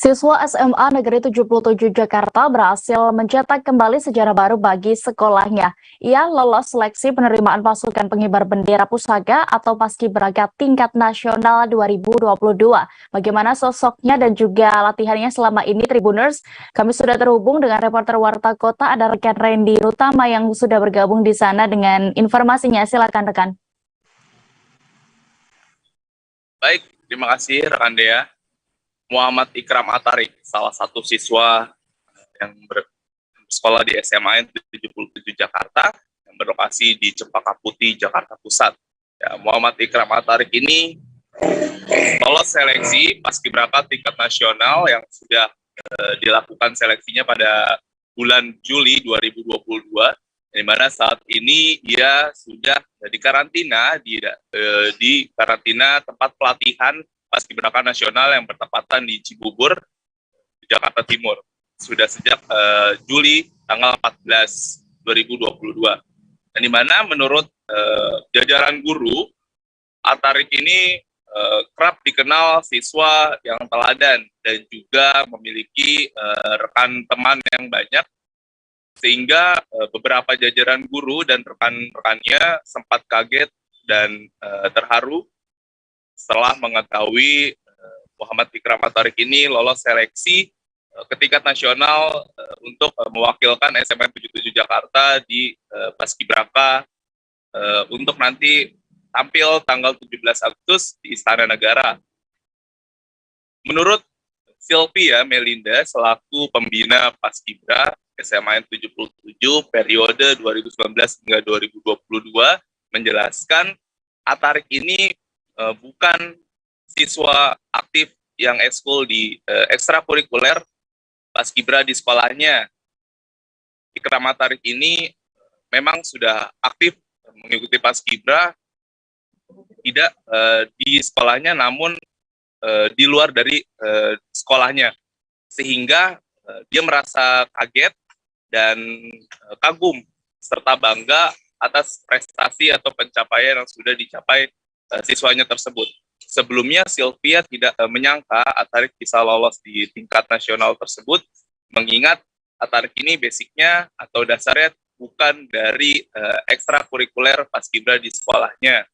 Siswa SMA Negeri 77 Jakarta berhasil mencetak kembali sejarah baru bagi sekolahnya. Ia lolos seleksi penerimaan pasukan pengibar bendera pusaka atau Paskibraka tingkat nasional 2022. Bagaimana sosoknya dan juga latihannya selama ini, Tribuners? Kami sudah terhubung dengan reporter Warta Kota, ada rekan Randy Rutama yang sudah bergabung di sana dengan informasinya. Silakan rekan. Baik, terima kasih rekan Dea. Muhammad Ikram Atarik, salah satu siswa yang bersekolah di SMA 77 Jakarta, yang berlokasi di Cempaka Putih, Jakarta Pusat. Ya, Muhammad Ikram Atarik ini lolos seleksi Paskibraka tingkat nasional yang sudah dilakukan seleksinya pada bulan Juli 2022, di mana saat ini dia sudah dikarantina di karantina tempat pelatihan Paskibraka Nasional yang bertepatan di Cibubur, Jakarta Timur, sudah sejak Juli tanggal 14 2022. Dan di mana menurut jajaran guru, Atarik ini kerap dikenal siswa yang teladan dan juga memiliki rekan teman yang banyak sehingga beberapa jajaran guru dan rekan-rekannya sempat kaget dan terharu setelah mengetahui Muhammad Ikram Atarik ini lolos seleksi ke tingkat nasional untuk mewakilkan SMAN 77 Jakarta di Paskibraka untuk nanti tampil tanggal 17 Agustus di Istana Negara. Menurut Sylvia Melinda selaku pembina Paskibra SMAN 77 periode 2019 hingga 2022 menjelaskan Atarik ini bukan siswa aktif yang ekskul di ekstrakurikuler Paskibra di sekolahnya. Ikram Atarik ini memang sudah aktif mengikuti Paskibra, tidak di sekolahnya namun di luar dari sekolahnya, sehingga dia merasa kaget dan kagum serta bangga atas prestasi atau pencapaian yang sudah dicapai siswanya tersebut. Sebelumnya Sylvia tidak menyangka Atarik bisa lolos di tingkat nasional tersebut, mengingat Atarik ini basicnya atau dasarnya bukan dari ekstrakurikuler Paskibra di sekolahnya.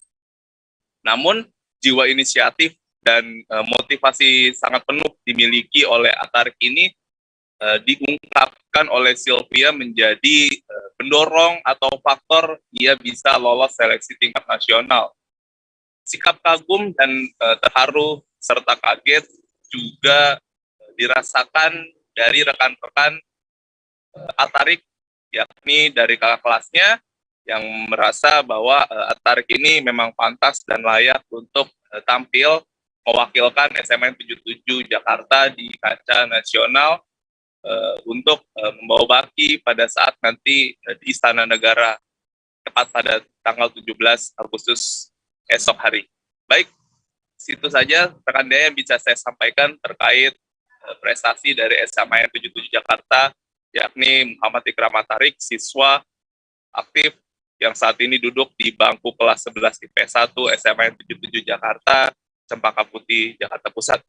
Namun jiwa inisiatif dan motivasi sangat penuh dimiliki oleh Atarik ini diungkapkan oleh Sylvia menjadi pendorong atau faktor ia bisa lolos seleksi tingkat nasional. Sikap kagum dan terharu serta kaget juga dirasakan dari rekan-rekan Atarik, yakni dari kakak kelasnya yang merasa bahwa Atarik ini memang pantas dan layak untuk tampil mewakilkan SMAN 77 Jakarta di kancah nasional untuk membawa baki pada saat nanti di Istana Negara tepat pada tanggal 17 Agustus esok hari. Baik, situ saja rekan Dea yang bisa saya sampaikan terkait prestasi dari SMAN 77 Jakarta, yakni Muhammad Ikram Atarik, siswa aktif yang saat ini duduk di bangku kelas 11 IPS 1 SMAN 77 Jakarta, Cempaka Putih, Jakarta Pusat.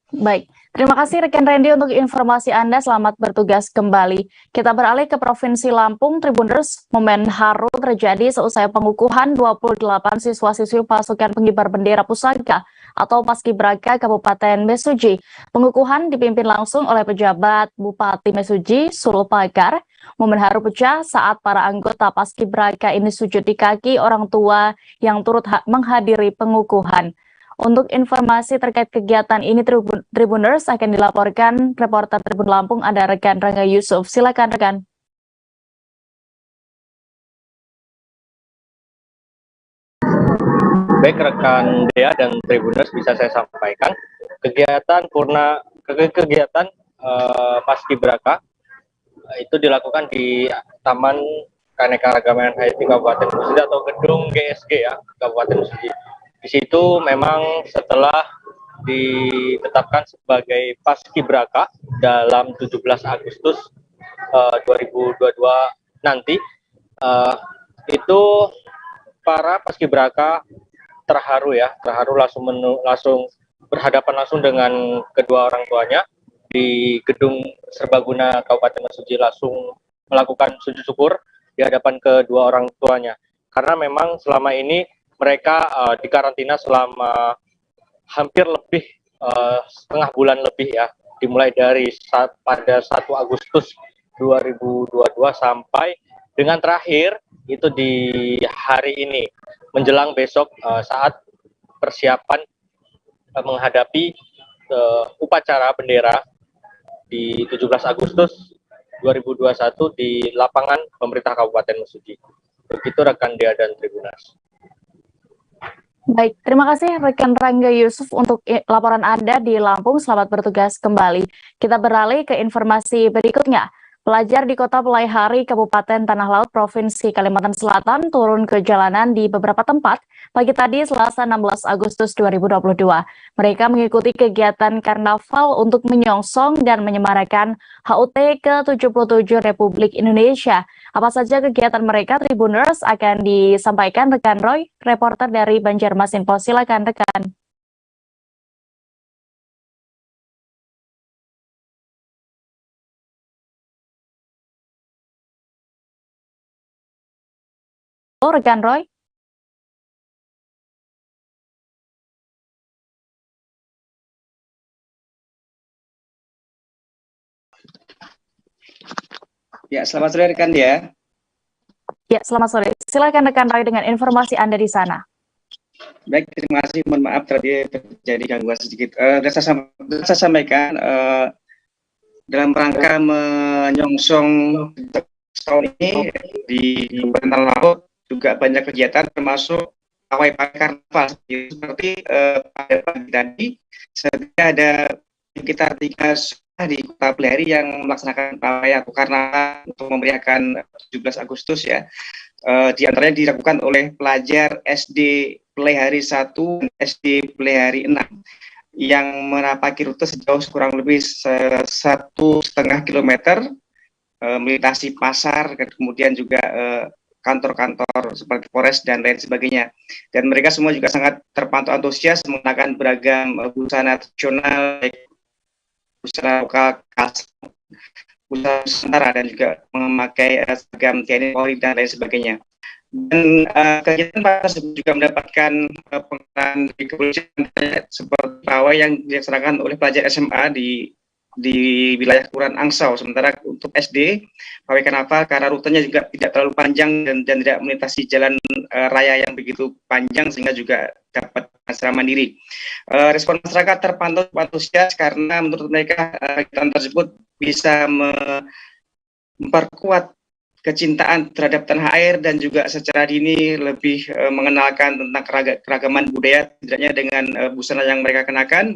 Baik, terima kasih rekan Randy untuk informasi Anda. Selamat bertugas kembali. Kita beralih ke Provinsi Lampung. Tribuners, momen haru terjadi seusai pengukuhan 28 siswa-siswi pasukan pengibar bendera pusaka atau Paskibraka Kabupaten Mesuji. Pengukuhan dipimpin langsung oleh pejabat Bupati Mesuji, Sulpakar. Momen haru pecah saat para anggota Paskibraka ini sujud di kaki orang tua yang turut menghadiri pengukuhan. Untuk informasi terkait kegiatan ini, Tribuners akan dilaporkan reporter Tribun Lampung, ada rekan Rangga Yusuf. Silakan rekan. Baik rekan Dea dan Tribuners, bisa saya sampaikan kegiatan Paskibraka itu dilakukan di Taman Keanekaragaman Hayati Kabupaten Mesuji atau gedung GSG ya, Kabupaten Mesuji. Di situ memang setelah ditetapkan sebagai Paskibraka dalam 17 Agustus 2022 nanti, itu para Paskibraka terharu langsung berhadapan langsung dengan kedua orang tuanya di gedung Serbaguna Kabupaten Mesuji, langsung melakukan sujud syukur di hadapan kedua orang tuanya, karena memang selama ini mereka dikarantina selama hampir lebih setengah bulan lebih ya, dimulai dari pada 1 Agustus 2022 sampai dengan terakhir itu di hari ini menjelang besok saat persiapan menghadapi upacara bendera di 17 Agustus 2021 di lapangan pemerintah Kabupaten Mesuji. Begitu rekan Dea dan Tribunas. Baik, terima kasih rekan Rangga Yusuf untuk laporan Anda di Lampung. Selamat bertugas kembali. Kita beralih ke informasi berikutnya. Pelajar di Kota Pelaihari, Kabupaten Tanah Laut, Provinsi Kalimantan Selatan turun ke jalanan di beberapa tempat pagi tadi Selasa 16 Agustus 2022. Mereka mengikuti kegiatan karnaval untuk menyongsong dan menyemarakan HUT ke-77 Republik Indonesia. Apa saja kegiatan mereka, Tribuners, akan disampaikan rekan Roy, reporter dari Banjarmasinpo. Silakan rekan. rekan Roy. Ya, selamat sore rekan dia. Ya, selamat sore. Silakan rekan Roy dengan informasi Anda di sana. Baik, terima kasih. Mohon maaf tadi terjadi gangguan sedikit. Saya sampaikan dalam rangka menyongsong tahun ini di Kabupaten Laut juga banyak kegiatan termasuk pawai karnaval seperti pada pagi tadi ada sekitar 3 di Kota Pelihari yang melaksanakan pawai atau karnaval untuk memeriahkan 17 Agustus ya. Di antaranya dilakukan oleh pelajar SD Pelihari 1 dan SD Pelihari 6 yang menapaki rute sejauh kurang lebih 1,5 kilometer, melintasi pasar, kemudian juga kantor-kantor seperti Polres dan lain sebagainya. Dan mereka semua juga sangat terpantau antusias menggunakan beragam busana tradisional, busana lokal khas, busana Nusantara, dan juga memakai seragam TNI Polri dan lain sebagainya. Dan kegiatan tersebut juga mendapatkan penghargaan dari kepolisian seperti pawai yang dilaksanakan oleh pelajar SMA di wilayah Kelurahan Angsau. Sementara untuk SD, pawai karnaval karena rutenya juga tidak terlalu panjang dan tidak melintasi jalan raya yang begitu panjang sehingga juga dapat secara mandiri. Respon masyarakat terpantau antusias karena menurut mereka kegiatan tersebut bisa memperkuat kecintaan terhadap tanah air dan juga secara dini lebih mengenalkan tentang keragaman budaya, setidaknya dengan busana yang mereka kenakan,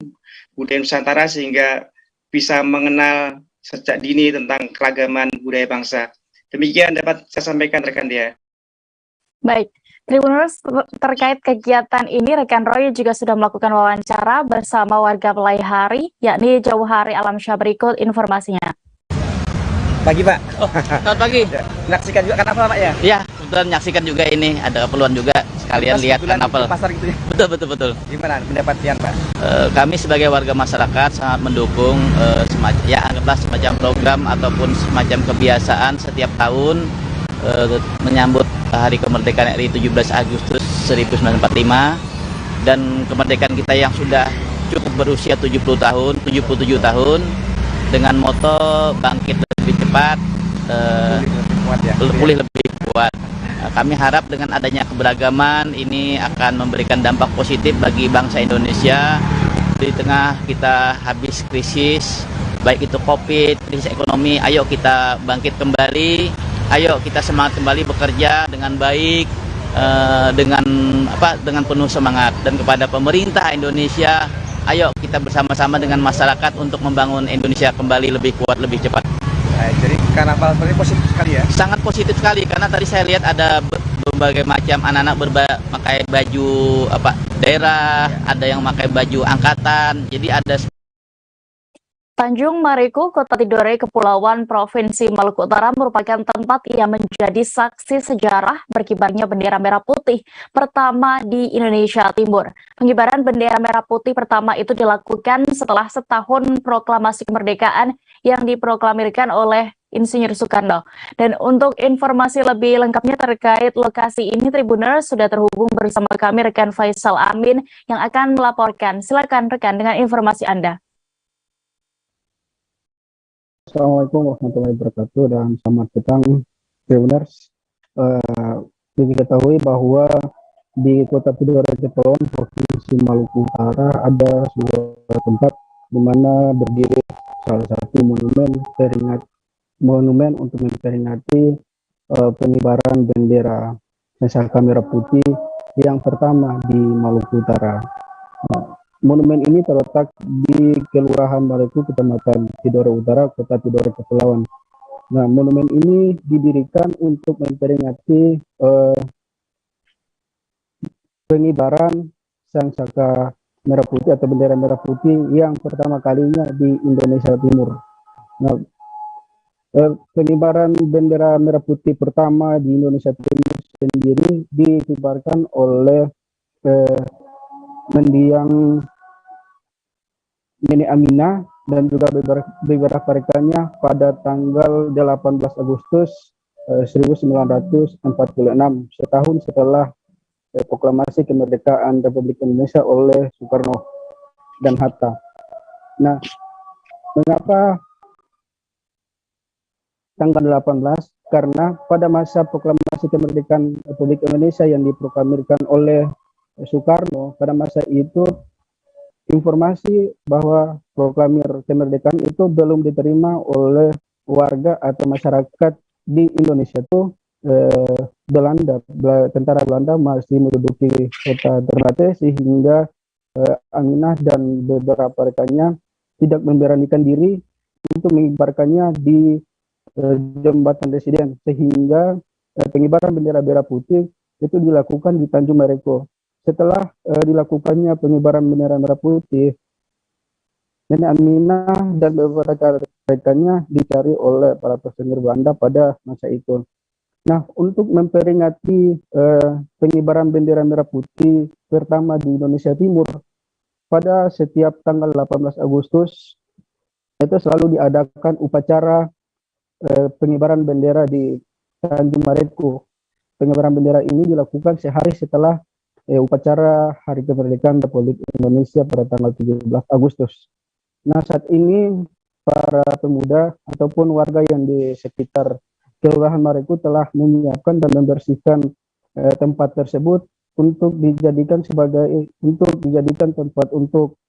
budaya Nusantara, sehingga bisa mengenal sejak dini tentang keragaman budaya bangsa. Demikian dapat saya sampaikan rekan dia. Baik, Tribuners, terkait kegiatan ini rekan Roy juga sudah melakukan wawancara bersama warga Pelihari, yakni Jauhari Alamsyah. Berikut informasinya. Pagi Pak. Oh, selamat pagi. Menyaksikan juga karnaval Pak ya? Iya, kebetulan menyaksikan juga ini, ada keperluan juga sekalian lihat karnaval. Pasar gitu ya? Betul. Gimana pendapat Tian Pak? Kami sebagai warga masyarakat sangat mendukung anggaplah semacam program ataupun semacam kebiasaan setiap tahun menyambut Hari Kemerdekaan RI 17 Agustus 1945 dan kemerdekaan kita yang sudah cukup berusia 77 tahun dengan moto bangkit lebih cepat, pulih lebih kuat. Kami harap dengan adanya keberagaman ini akan memberikan dampak positif bagi bangsa Indonesia di tengah kita habis krisis, baik itu COVID, krisis ekonomi. Ayo kita bangkit kembali, ayo kita semangat kembali bekerja dengan baik, dengan penuh semangat. Dan kepada pemerintah Indonesia, ayo kita bersama-sama dengan masyarakat untuk membangun Indonesia kembali lebih kuat, lebih cepat. Jadi karnaval seperti positif sekali ya? Sangat positif sekali, karena tadi saya lihat ada berbagai macam anak-anak memakai baju daerah, ada yang memakai baju angkatan, jadi ada. Tanjung Mariku, Kota Tidore, Kepulauan Provinsi Maluku Utara merupakan tempat yang menjadi saksi sejarah berkibarnya bendera merah putih pertama di Indonesia Timur. Pengibaran bendera merah putih pertama itu dilakukan setelah setahun proklamasi kemerdekaan yang diproklamirkan oleh Insinyur Soekarno. Dan untuk informasi lebih lengkapnya terkait lokasi ini, Tribuners sudah terhubung bersama kami rekan Faisal Amin yang akan melaporkan. Silakan rekan dengan informasi Anda. Assalamualaikum warahmatullahi wabarakatuh dan selamat petang Tribuners. Diketahui bahwa di Kota Tidore, Kepulauan Provinsi Maluku Utara ada sebuah tempat di mana berdiri salah satu monumen untuk memperingati pengibaran bendera Pusaka Merah Putih yang pertama di Maluku Utara. Monumen ini terletak di Kelurahan Mariku, Kecamatan Tidore Utara, Kota Tidore, Kepulauan. Nah, monumen ini didirikan untuk memperingati pengibaran Sang Saka Merah Putih atau bendera merah putih yang pertama kalinya di Indonesia Timur. Nah, pengibaran bendera merah putih pertama di Indonesia Timur sendiri dikibarkan oleh mendiang Nenek Aminah dan juga beberapa rekannya pada tanggal 18 Agustus 1946, setahun setelah proklamasi kemerdekaan Republik Indonesia oleh Soekarno dan Hatta. Nah, mengapa tanggal 18? Karena pada masa proklamasi kemerdekaan Republik Indonesia yang diproklamirkan oleh Soekarno, pada masa itu informasi bahwa proklamir kemerdekaan itu belum diterima oleh warga atau masyarakat di Indonesia itu. Tentara Belanda masih menduduki kota Ternate, sehingga Aminah dan beberapa rekannya tidak memberanikan diri untuk mengibarkannya di jembatan Residen, sehingga pengibaran bendera merah putih itu dilakukan di Tanjung Mareko. Setelah dilakukannya pengibaran bendera merah putih, Nenek Aminah dan beberapa rekannya dicari oleh para personil Belanda pada masa itu. Nah, untuk memperingati pengibaran bendera merah putih pertama di Indonesia Timur, pada setiap tanggal 18 Agustus itu selalu diadakan upacara pengibaran bendera di Tanjung Mareko. Pengibaran bendera ini dilakukan sehari setelah upacara Hari Kemerdekaan Republik Indonesia pada tanggal 17 Agustus. Nah, saat ini para pemuda ataupun warga yang di sekitar Kelurahan Mareko telah menyiapkan dan membersihkan tempat tersebut untuk dijadikan tempat untuk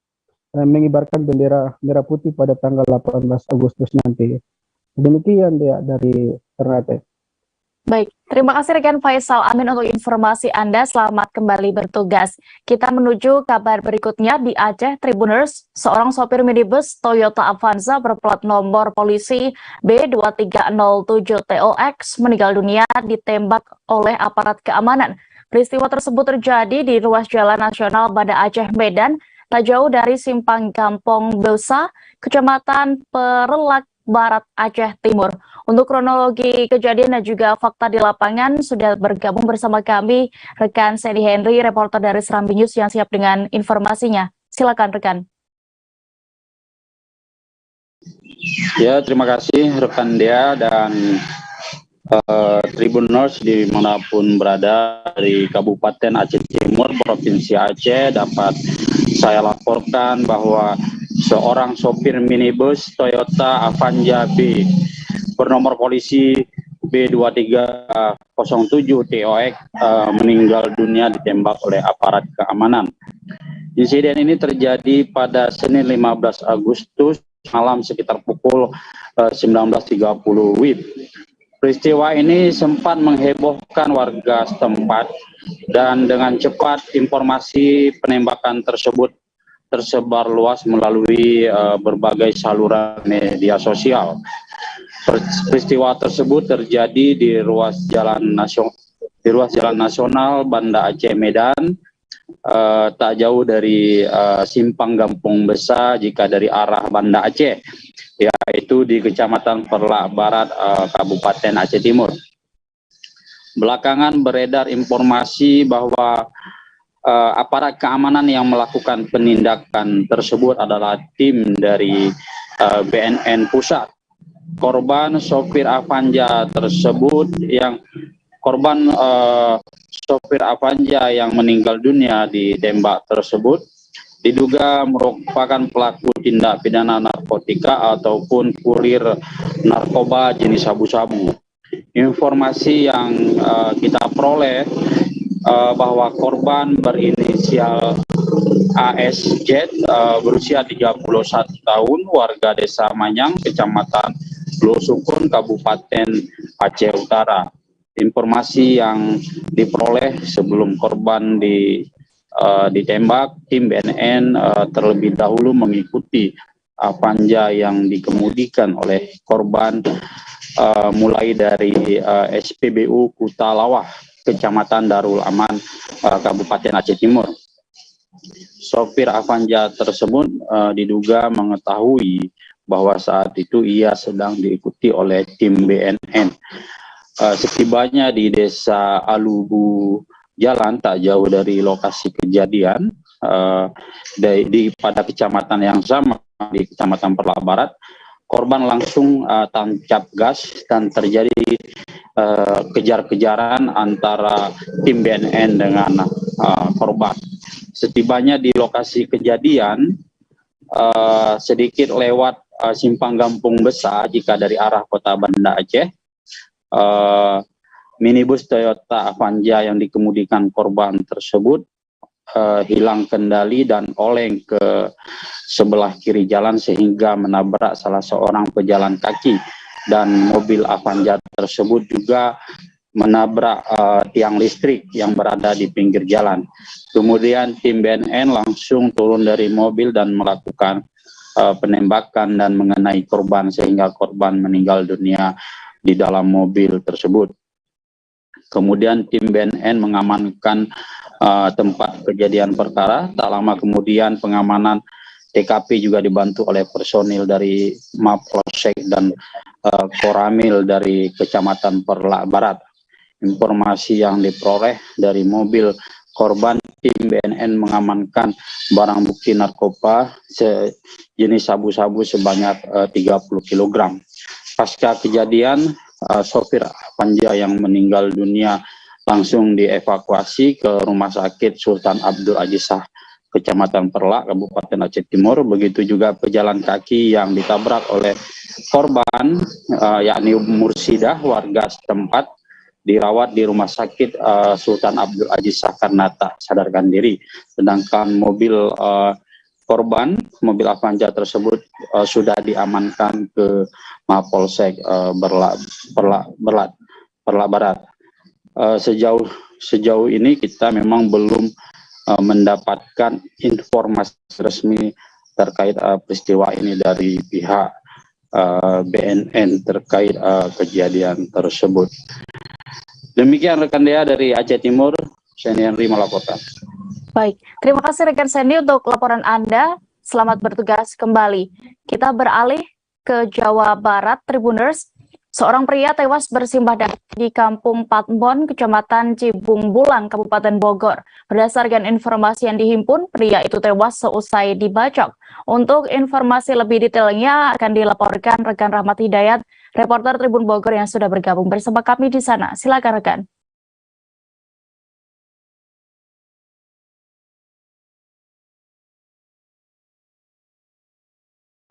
mengibarkan bendera merah putih pada tanggal 18 Agustus nanti. Demikian dia dari Ternate. Baik, terima kasih rekan Faisal Amin untuk informasi Anda. Selamat kembali bertugas. Kita menuju kabar berikutnya di Aceh. Tribuners, seorang sopir minibus Toyota Avanza berplat nomor polisi B2307TOX meninggal dunia ditembak oleh aparat keamanan. Peristiwa tersebut terjadi di ruas Jalan Nasional Banda Aceh Medan, tak jauh dari Simpang Gampong Beusa, Kecamatan Perelak Barat Aceh Timur. Untuk kronologi kejadian dan juga fakta di lapangan sudah bergabung bersama kami rekan Sandy Henry, reporter dari Serambi News yang siap dengan informasinya. Silakan rekan. Ya, terima kasih rekan Dea dan Tribuners dimanapun berada dari Kabupaten Aceh Timur, Provinsi Aceh. Dapat saya laporkan bahwa seorang sopir minibus Toyota Avanza B bernomor polisi B2307TOX meninggal dunia ditembak oleh aparat keamanan. Insiden ini terjadi pada Senin 15 Agustus malam sekitar pukul 19.30 WIB. Peristiwa ini sempat menghebohkan warga setempat dan dengan cepat informasi penembakan tersebut tersebar luas melalui berbagai saluran media sosial. Peristiwa tersebut terjadi di ruas Jalan Nasional Banda Aceh Medan, tak jauh dari Simpang Gampong Besa jika dari arah Banda Aceh, yaitu di Kecamatan Perlak Barat, Kabupaten Aceh Timur. Belakangan beredar informasi bahwa aparat keamanan yang melakukan penindakan tersebut adalah tim dari BNN Pusat. Korban sopir Avanza tersebut sopir Avanza yang meninggal dunia ditembak tersebut diduga merupakan pelaku tindak pidana narkotika ataupun kurir narkoba jenis sabu-sabu. Informasi yang kita peroleh bahwa korban berinisial ASZ berusia 31 tahun, warga Desa Manyang, Kecamatan Losukun, Kabupaten Aceh Utara. Informasi yang diperoleh sebelum korban ditembak, tim BNN terlebih dahulu mengikuti Avanza yang dikemudikan oleh korban mulai dari SPBU Kutalawah, Kecamatan Darul Aman, Kabupaten Aceh Timur. Sopir Avanza tersebut diduga mengetahui bahwa saat itu ia sedang diikuti oleh tim BNN. Setibanya di Desa Alubu Jalan, tak jauh dari lokasi kejadian, pada kecamatan yang sama, di Kecamatan Perlak Barat, korban langsung tancap gas dan terjadi kejar-kejaran antara tim BNN dengan korban. Setibanya di lokasi kejadian, sedikit lewat simpang Gampung Besar jika dari arah kota Banda Aceh, minibus Toyota Avanza yang dikemudikan korban tersebut hilang kendali dan oleng ke sebelah kiri jalan sehingga menabrak salah seorang pejalan kaki, dan mobil Avanza tersebut juga menabrak tiang listrik yang berada di pinggir jalan. Kemudian tim BNN langsung turun dari mobil dan melakukan penembakan dan mengenai korban sehingga korban meninggal dunia di dalam mobil tersebut. Kemudian tim BNN mengamankan tempat kejadian perkara. Tak lama kemudian pengamanan TKP juga dibantu oleh personil dari Mapolsek dan Koramil dari Kecamatan Perlak Barat. Informasi yang diperoleh dari mobil korban, tim BNN mengamankan barang bukti narkoba sejenis sabu-sabu sebanyak 30 kg. Pasca kejadian, sopir Avanza yang meninggal dunia langsung dievakuasi ke Rumah Sakit Sultan Abdul Aziz Shah, Kecamatan Perlak, Kabupaten Aceh Timur. Begitu juga pejalan kaki yang ditabrak oleh korban, yakni Mursidah, warga setempat, dirawat di Rumah Sakit Sultan Abdul Aziz Shah karena tak sadarkan diri. Sedangkan mobil korban, mobil Avanza tersebut sudah diamankan ke Mapolsek Perlak Barat. Sejauh ini kita memang belum mendapatkan informasi resmi terkait peristiwa ini dari pihak BNN terkait kejadian tersebut. Demikian rekan Dea dari Aceh Timur, saya Henry melaporkan. Baik, terima kasih rekan Sandy untuk laporan Anda. Selamat bertugas kembali. Kita beralih ke Jawa Barat, Tribuners. Seorang pria tewas bersimbah darah di Kampung Patbon, Kecamatan Cibung Bulang, Kabupaten Bogor. Berdasarkan informasi yang dihimpun, pria itu tewas seusai dibacok. Untuk informasi lebih detailnya akan dilaporkan rekan Rahmat Hidayat, reporter Tribun Bogor yang sudah bergabung bersama kami di sana. Silakan rekan.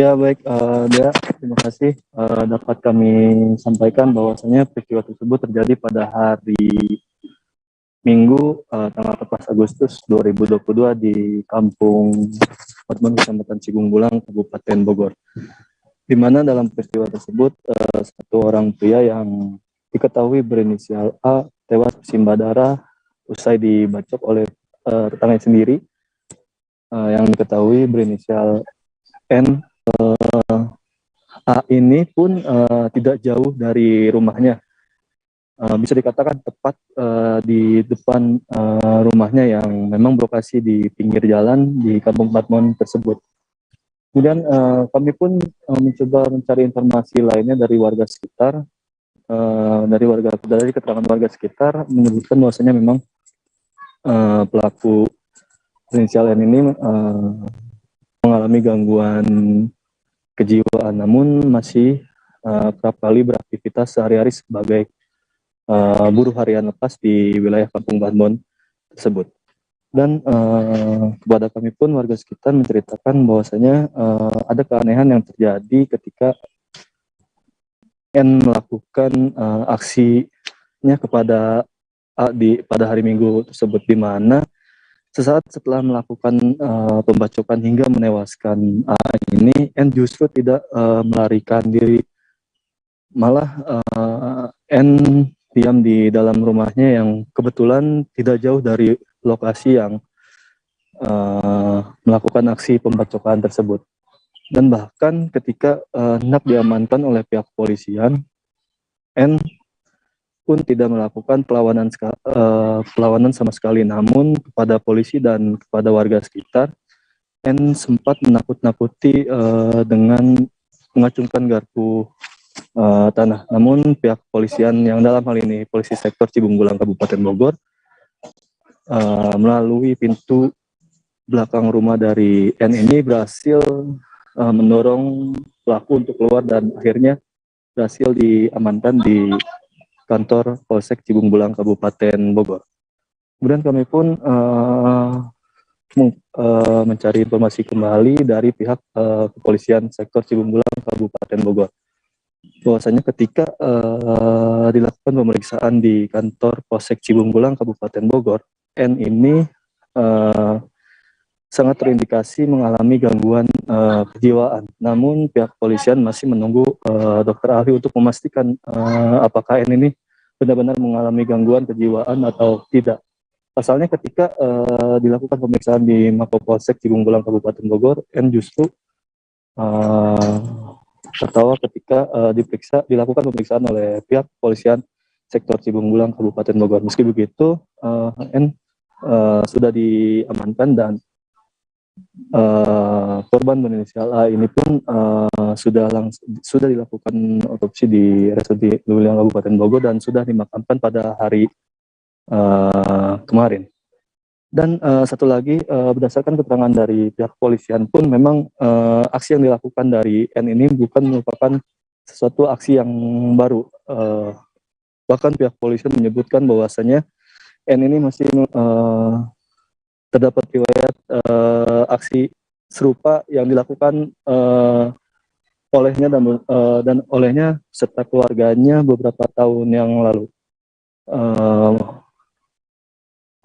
Ya baik, Dea, terima kasih. Dapat kami sampaikan bahwasanya peristiwa tersebut terjadi pada hari Minggu tanggal 14 Agustus 2022 di Kampung Patbon, Kecamatan Cibung Bulang, Kabupaten Bogor. Di mana dalam peristiwa tersebut satu orang pria yang diketahui berinisial A tewas bersimbah darah usai dibacok oleh rekannya sendiri yang diketahui berinisial N. A ini pun tidak jauh dari rumahnya, bisa dikatakan tepat di depan rumahnya yang memang berlokasi di pinggir jalan di Kampung Patbon tersebut. Kemudian kami pun mencoba mencari informasi lainnya dari warga sekitar, dari keterangan warga sekitar menyebutkan bahwasanya memang pelaku inisial N ini mengalami gangguan kejiwaan, namun masih kerap kali beraktivitas sehari-hari sebagai buruh harian lepas di wilayah Kampung Patbon tersebut. Dan kepada kami pun warga sekitar menceritakan bahwasanya ada keanehan yang terjadi ketika N melakukan aksinya kepada A pada hari Minggu tersebut, di mana sesaat setelah melakukan pembacokan hingga menewaskan A ini, N justru tidak melarikan diri, malah N diam di dalam rumahnya yang kebetulan tidak jauh dari lokasi yang melakukan aksi pembacokan tersebut. Dan bahkan ketika hendak diamankan oleh pihak kepolisian, N pun tidak melakukan perlawanan sama sekali, namun kepada polisi dan kepada warga sekitar, N sempat menakut-nakuti dengan mengacungkan garpu tanah. Namun pihak kepolisian yang dalam hal ini polisi sektor Cibung Bulang Kabupaten Bogor melalui pintu belakang rumah dari N ini berhasil mendorong pelaku untuk keluar dan akhirnya berhasil diamankan di kantor Polsek Cibung Bulang Kabupaten Bogor. Kemudian kami pun mencari informasi kembali dari pihak kepolisian sektor Cibung Bulang Kabupaten Bogor, bahwasanya ketika dilakukan pemeriksaan di kantor Polsek Cibung Bulang Kabupaten Bogor, N ini sangat terindikasi mengalami gangguan kejiwaan. Namun pihak kepolisian masih menunggu dokter ahli untuk memastikan apakah N ini benar-benar mengalami gangguan kejiwaan atau tidak. Pasalnya ketika dilakukan pemeriksaan di Mapolsek Cibung Bulang Kabupaten Bogor, N justru tertawa ketika dilakukan pemeriksaan oleh pihak kepolisian sektor Cibung Bulang Kabupaten Bogor. Meski begitu, N sudah diamankan dan korban berinisial A ini pun sudah dilakukan otopsi di RSUD Luwilang Kabupaten Bogor dan sudah dimakamkan pada hari kemarin. Dan satu lagi, berdasarkan keterangan dari pihak kepolisian pun memang aksi yang dilakukan dari N ini bukan merupakan sesuatu aksi yang baru. Bahkan pihak kepolisian menyebutkan bahwasanya N ini masih terdapat riwayat aksi serupa yang dilakukan olehnya dan olehnya serta keluarganya beberapa tahun yang lalu.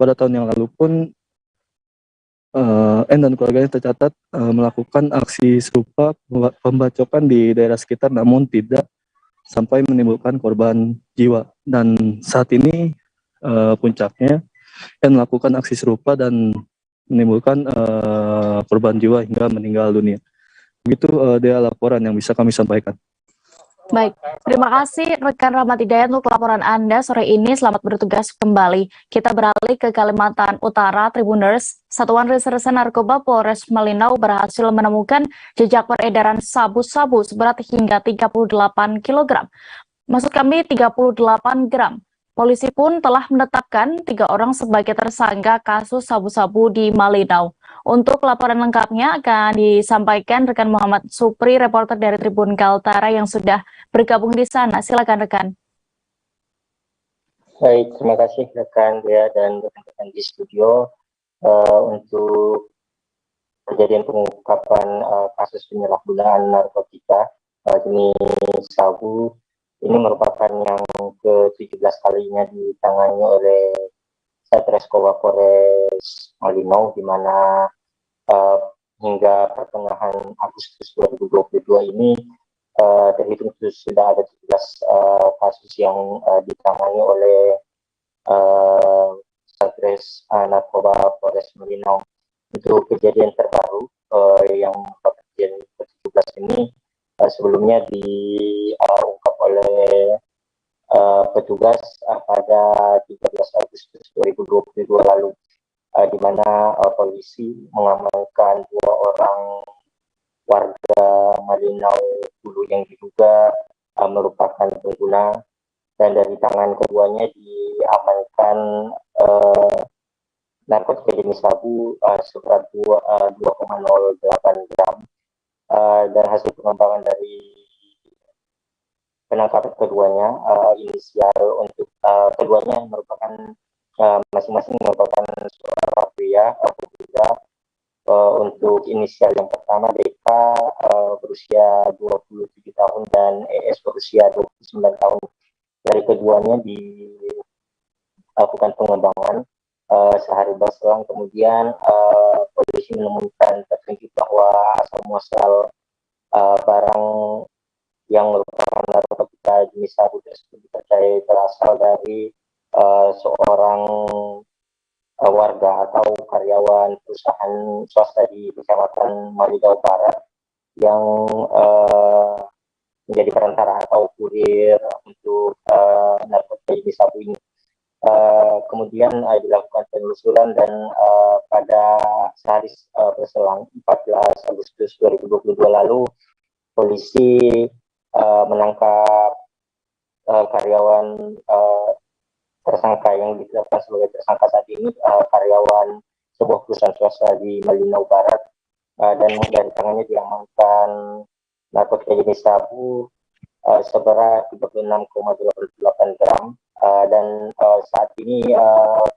Pada tahun yang lalu pun N dan keluarganya tercatat melakukan aksi serupa pembacokan di daerah sekitar, namun tidak sampai menimbulkan korban jiwa. Dan saat ini puncaknya N melakukan aksi serupa dan menimbulkan korban jiwa hingga meninggal dunia. Begitu dia laporan yang bisa kami sampaikan. Baik, terima kasih rekan Rahmat Hidayat untuk laporan Anda sore ini. Selamat bertugas kembali. Kita beralih ke Kalimantan Utara, Tribuners. Satuan Reserse Narkoba Polres Malinau berhasil menemukan jejak peredaran sabu-sabu seberat hingga 38 kg. Maksud kami 38 gram. Polisi pun telah menetapkan 3 orang sebagai tersangka kasus sabu-sabu di Malinau. Untuk laporan lengkapnya akan disampaikan rekan Muhammad Supri, reporter dari Tribun Kaltara yang sudah bergabung di sana. Silakan rekan. Baik, terima kasih rekan Dea dan rekan-rekan di studio untuk kejadian pengungkapan kasus penyalahgunaan narkotika jenis sabu. Ini merupakan yang ke-17 kalinya ditangani oleh Satreskrim Polres Malinau, di mana hingga pertengahan Agustus 2022 ini terhitung sudah ada 17 kasus yang ditangani oleh Satres Narkoba Polres Malinau. Untuk kejadian terbaru yang kejadian ke-17 ini sebelumnya diungkap oleh petugas pada 13 Agustus 2022 lalu, di mana polisi mengamankan 2 orang warga Malinau dulu yang diduga merupakan pengguna, dan dari tangan keduanya diamankan narkotika jenis sabu seberat 2,08 gram. Dan hasil pengembangan dari penangkapan keduanya, inisial untuk keduanya merupakan masing-masing merupakan seorang pria berbeda. Untuk inisial yang pertama DK berusia 27 tahun dan ES berusia 29 tahun. Dari keduanya dilakukan pengembangan sehari berselang, kemudian polisi menemukan petunjuk bahwa asal muasal barang yang merupakan narkotika jenis sabu tersebut dipercayai berasal dari seorang warga atau karyawan perusahaan swasta di Kecamatan Malinau Barat yang menjadi perantara atau kurir untuk narkotika jenis sabu ini. Kemudian dilakukan penelusuran dan pada sehari berselang 14 Agustus 2022 lalu polisi menangkap karyawan tersangka yang ditetapkan sebagai tersangka saat ini, karyawan sebuah perusahaan swasta di Malinau Barat, dan dari tangannya diamankan narkotika jenis sabu seberat 36,88 gram, dan saat ini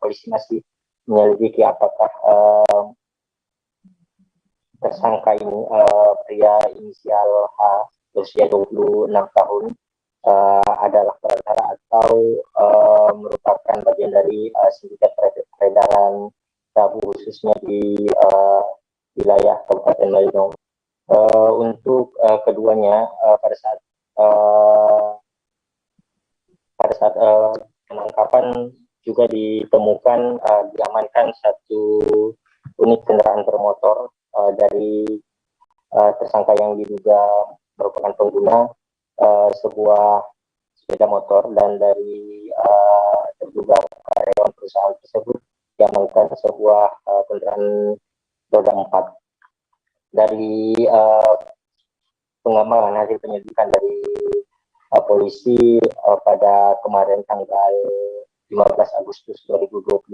polisi masih menyelidiki apakah tersangka ini pria inisial H berusia 26 tahun adalah perantara atau merupakan bagian dari sindikat peredaran sabu khususnya di wilayah Kabupaten Malino. Untuk keduanya pada saat penangkapan juga ditemukan diamankan satu unit kendaraan bermotor dari tersangka yang diduga merupakan pengguna sebuah sepeda motor, dan dari terduga karyawan perusahaan tersebut diamankan sebuah kendaraan roda 4. Dari pengembangan hasil penyelidikan dari polisi pada kemarin tanggal 15 Agustus 2022,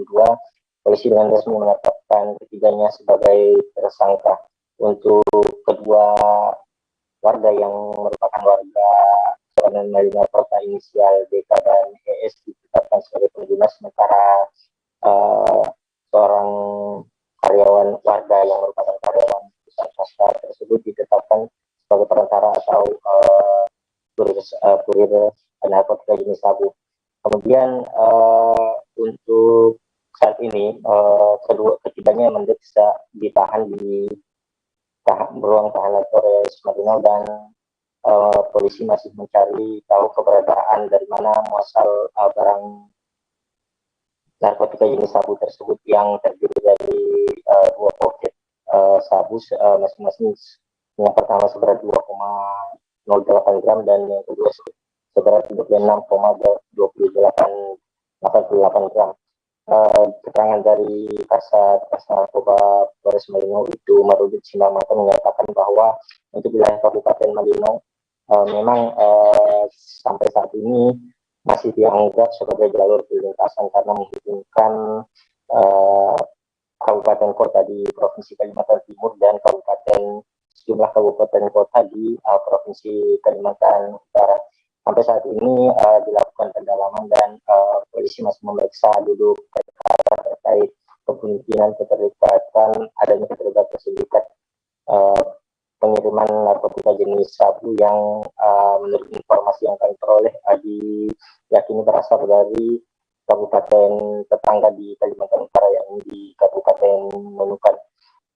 polisi dengan resmi menetapkan ketiganya sebagai tersangka. Untuk kedua warga yang merupakan warga Kabupaten Malino Kota inisial DK dan ES ditetapkan sebagai pengguna, sementara seorang karyawan warga yang merupakan karyawan perusahaan swasta tersebut ditetapkan sebagai perantara atau kurir narkotika jenis sabu. Kemudian untuk saat ini ketiganya mendesak ditahan di ruang tahanan Polres Malino, dan polisi masih mencari tahu keberadaan dari mana muasal barang narkotika jenis sabu tersebut yang terdiri dari dua poket sabu masing-masing, yang pertama seberat 2,08 gram dan yang kedua seberat 26,88 gram. Keterangan dari Kasat Narkoba Polres Malino itu Marudit Sinamata menyatakan bahwa untuk wilayah Kabupaten Malino memang sampai saat ini masih dianggap sebagai jalur perlintasan karena menghubungkan kabupaten kota di Provinsi Kalimantan Timur dan sejumlah kabupaten kota di Provinsi Kalimantan Utara. Sampai saat ini dilakukan pendalaman dan polisi masih memeriksa duduk perkara terkait kemungkinan keterlibatan adanya keterlibatan sindikat pengiriman narkotika jenis sabu yang menurut informasi yang kami peroleh diyakini berasal dari kabupaten tetangga di Kalimantan Utara, yang di Kabupaten Nunukan.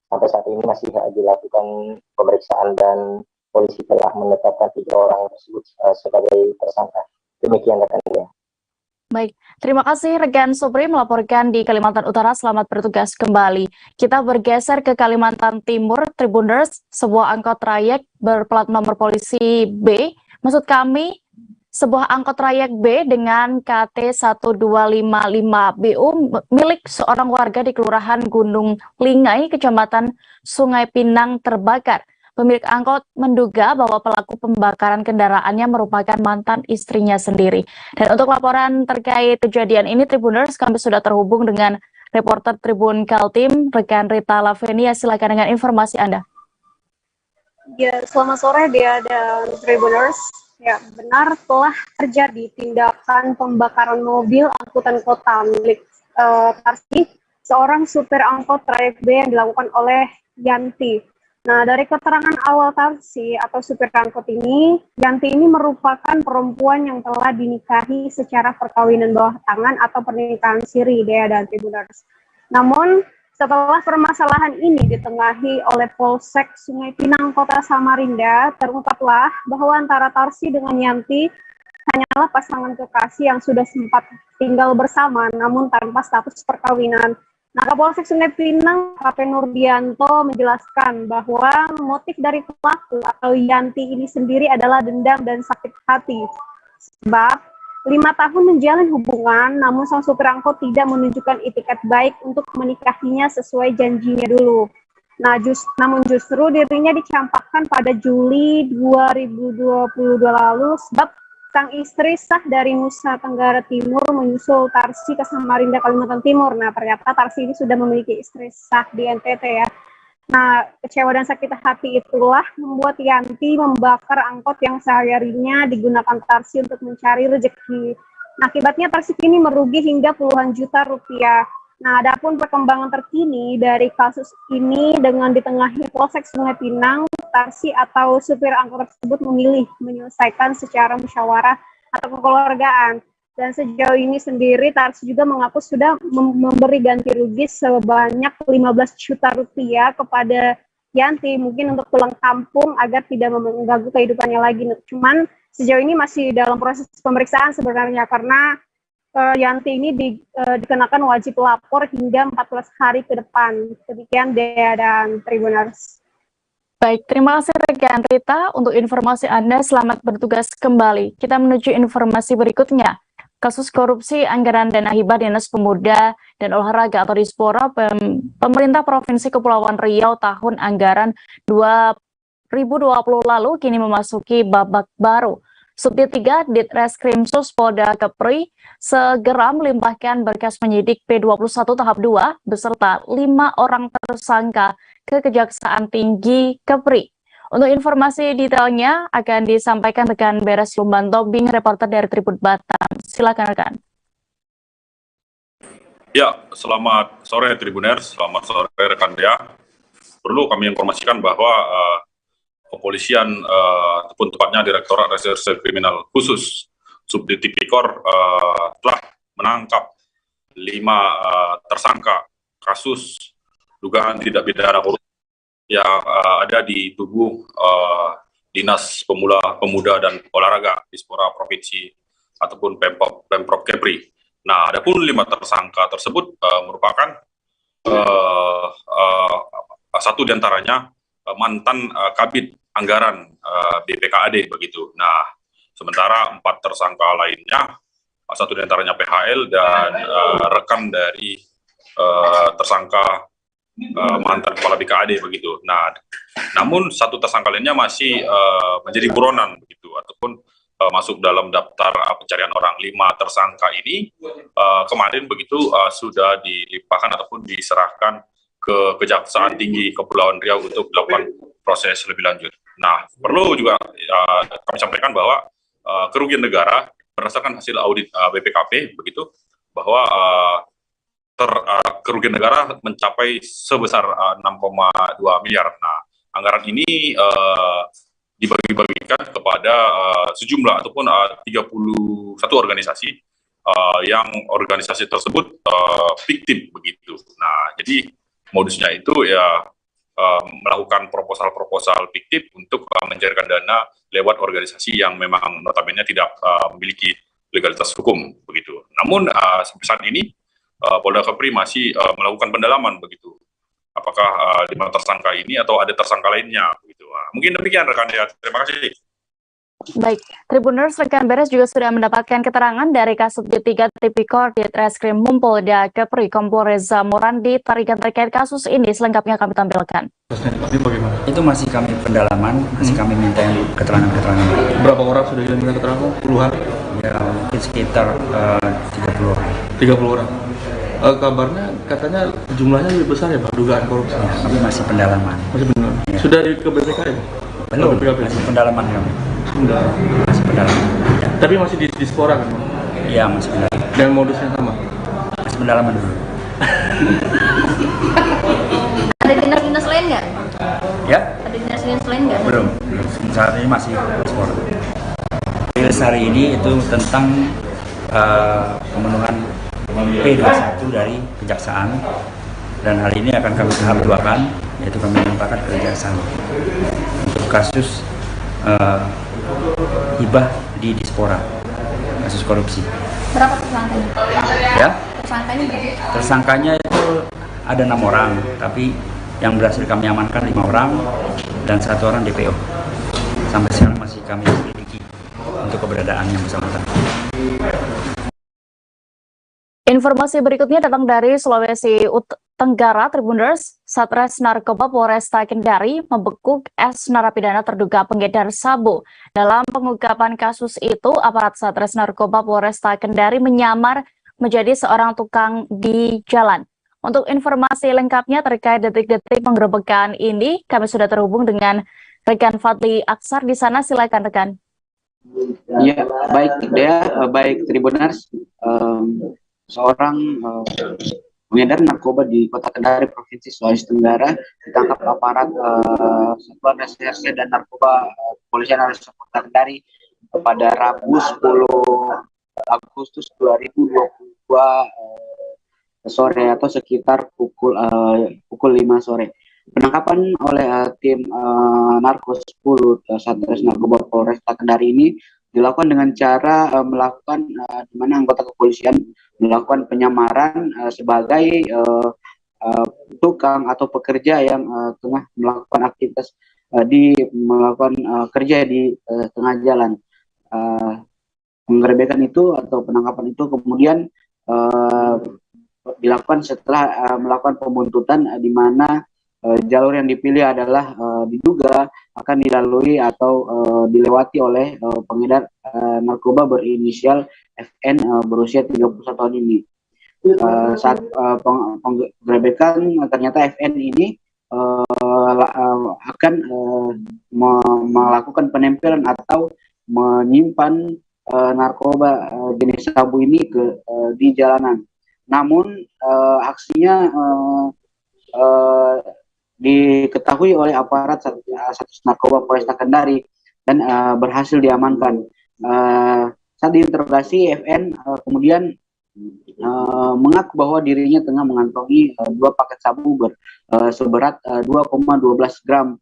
Sampai saat ini masih dilakukan pemeriksaan dan polisi telah menetapkan 3 orang tersebut sebagai tersangka. Demikian rekan dia. Baik, terima kasih rekan Supri melaporkan di Kalimantan Utara. Selamat bertugas kembali. Kita bergeser ke Kalimantan Timur. Tribuners, sebuah angkot trayek berplat nomor polisi B, maksud kami sebuah angkot trayek B dengan KT 1255BU milik seorang warga di Kelurahan Gunung Lingai, Kecamatan Sungai Pinang terbakar. Pemilik angkot menduga bahwa pelaku pembakaran kendaraannya merupakan mantan istrinya sendiri. Dan untuk laporan terkait kejadian ini, Tribuners, kami sudah terhubung dengan reporter Tribun Kaltim, rekan Rita Lavenia. Silakan dengan informasi Anda. Ya, selamat sore Dea dan Tribuners. Ya, benar telah terjadi tindakan pembakaran mobil angkutan kota milik Tarsi, seorang supir angkot trayek B yang dilakukan oleh Yanti. Nah, dari keterangan awal Tarsi atau supir angkot ini, Yanti ini merupakan perempuan yang telah dinikahi secara perkawinan bawah tangan atau pernikahan siri, Dea dan Tribuners. Namun, setelah permasalahan ini ditengahi oleh Polsek Sungai Pinang Kota Samarinda, terungkaplah bahwa antara Tarsi dengan Yanti hanyalah pasangan kekasih yang sudah sempat tinggal bersama namun tanpa status perkawinan. Nah, Kapolsek Sungai Pinang, KP Nurdianto menjelaskan bahwa motif dari pelaku atau Yanti ini sendiri adalah dendam dan sakit hati. Sebab 5 tahun menjalin hubungan, namun sang supir angkot tidak menunjukkan itikat baik untuk menikahinya sesuai janjinya dulu. Nah, namun justru dirinya dicampakkan pada Juli 2022 lalu sebab sang istri sah dari Nusa Tenggara Timur menyusul Tarsi ke Samarinda, Kalimantan Timur. Nah, ternyata Tarsi ini sudah memiliki istri sah di NTT ya. Nah, kecewa dan sakit hati itulah membuat Yanti membakar angkot yang sehari-harinya digunakan Tarsi untuk mencari rezeki. Nah, akibatnya Tarsi kini merugi hingga puluhan juta rupiah. Nah, adapun perkembangan terkini dari kasus ini dengan ditengahi Polsek Sungai Pinang, Tarsi atau supir angkot tersebut memilih menyelesaikan secara musyawarah atau kekeluargaan. Dan sejauh ini sendiri Tarsi juga mengaku sudah memberi ganti rugi sebanyak 15 juta rupiah kepada Yanti, mungkin untuk pulang kampung agar tidak mengganggu kehidupannya lagi. Cuman sejauh ini masih dalam proses pemeriksaan sebenarnya, karena Yanti ini dikenakan wajib lapor hingga 14 hari ke depan. Demikian Dea dan Tribuners. Baik, terima kasih rekan Rita untuk informasi Anda. Selamat bertugas kembali. Kita menuju informasi berikutnya. Kasus korupsi anggaran dana hibah Dinas Pemuda dan Olahraga atau Dispora Pemerintah Provinsi Kepulauan Riau tahun anggaran 2020 lalu kini memasuki babak baru. Subdit 3 Ditreskrimsus Polda Kepri segera melimpahkan berkas penyidik P21 tahap 2 beserta 5 orang tersangka ke Kejaksaan Tinggi Kepri. Untuk informasi detailnya akan disampaikan rekan Beres Lumban Tobing, reporter dari Tribun Batam. Silakan rekan. Ya, selamat sore Tribuners, selamat sore rekan Dea. Perlu kami informasikan bahwa kepolisian ataupun tepatnya Direktorat Reserse Kriminal Khusus Subdit Tipikor telah menangkap 5 tersangka kasus dugaan tindak pidana korupsi yang ada di tubuh Dinas Pemuda dan Olahraga Dispora Provinsi ataupun Pemprov Kepri. Nah, adapun 5 tersangka tersebut merupakan satu diantaranya mantan Kabid Anggaran BPKAD begitu. Nah, sementara 4 tersangka lainnya, satu diantaranya PHL dan rekan dari tersangka mantan kepala BKAD begitu. Nah, namun satu tersangka lainnya masih menjadi buronan begitu ataupun masuk dalam daftar pencarian orang. 5 tersangka ini kemarin begitu sudah dilimpahkan ataupun diserahkan ke Kejaksaan Tinggi Kepulauan Riau untuk dilakukan proses lebih lanjut. Nah, perlu juga kami sampaikan bahwa kerugian negara berdasarkan hasil audit BPKP begitu bahwa kerugian negara mencapai sebesar 6,2 miliar. Nah, anggaran ini dibagi-bagikan kepada sejumlah ataupun 31 organisasi yang organisasi tersebut fiktif begitu. Nah, jadi modusnya itu ya melakukan proposal-proposal fiktif untuk mencairkan dana lewat organisasi yang memang notabene tidak memiliki legalitas hukum begitu. Namun sampai saat ini Polda Kepri masih melakukan pendalaman begitu. Apakah 5 tersangka ini atau ada tersangka lainnya begitu. Nah, mungkin demikian rekan Dea. Terima kasih. Baik, Tribuners, rekan Beres juga sudah mendapatkan keterangan dari Kasubdit 3 Tipikor Ditreskrim Polda Kepri Kompol Reza Murandi terkait kasus ini. Selengkapnya kami tampilkan. Itu masih kami pendalaman, masih kami minta keterangan-keterangan. Berapa orang sudah diminta keterangan? Puluhan? Ya, mungkin sekitar 30 orang. 30 orang. Kabarnya katanya jumlahnya lebih besar ya Pak, dugaan korupsi. Ya, kami masih pendalaman. Masih pendalaman. Ya. Sudah ke BPK ya? Belum, masih pendalaman kami. Masih pendalaman. Ya. Tapi masih di Dispora kan? Iya, masih pendalaman. Dan modusnya sama? Masih pendalaman dulu. Ada dinas-dinas lain nggak? Ya? Ada dinas-dinas lain nggak? Belum. Saat ini masih Dispora. Rilis hari ini itu tentang pemenuhan P21 dari Kejaksaan, dan hari ini akan kami tahap 2-kan, yaitu kami limpahkan ke Kejaksaan untuk kasus hibah di Dispora, kasus korupsi. Berapa tersangkanya? Ya? Tersangkanya berapa? Tersangkanya itu ada 6 orang, tapi yang berhasil kami amankan 5 orang dan 1 orang DPO. Sampai sekarang masih kami selidiki untuk keberadaan yang bersangkutan. Informasi berikutnya datang dari Sulawesi Tenggara. Tribuners, Satres Narkoba Polresta Kendari membekuk S narapidana terduga pengedar sabu. Dalam pengungkapan kasus itu, aparat Satres Narkoba Polresta Kendari menyamar menjadi seorang tukang di jalan. Untuk informasi lengkapnya terkait detik-detik penggerebekan ini, kami sudah terhubung dengan rekan Fadli Aksar di sana. Silakan rekan. Ya, baik Dea, baik Tribuners. Seorang pengedar narkoba di Kota Kendari, Provinsi Sulawesi Tenggara, ditangkap aparat Satuan Reserse dan Narkoba Kepolisian Resort Kota Kendari pada Rabu 10 Agustus 2022 sore atau sekitar pukul 5 sore. Penangkapan oleh tim Narko 10 Satres Narkoba Polresta Kendari ini dilakukan dengan cara melakukan di mana anggota kepolisian melakukan penyamaran sebagai tukang atau pekerja yang tengah melakukan aktivitas melakukan kerja di tengah jalan. Penggerebekan itu atau penangkapan itu kemudian dilakukan setelah melakukan pembuntutan di mana jalur yang dipilih adalah diduga akan dilalui atau dilewati oleh pengedar narkoba berinisial FN berusia 31 tahun ini. Saat penggerebekan ternyata FN ini akan melakukan penempelan atau menyimpan narkoba jenis sabu ini di jalanan. Namun aksinya diketahui oleh aparat Satres Narkoba Polresta Kendari dan berhasil diamankan. Saat diinterogasi, FN kemudian mengaku bahwa dirinya tengah mengantongi 2 paket sabu seberat 2,12 gram.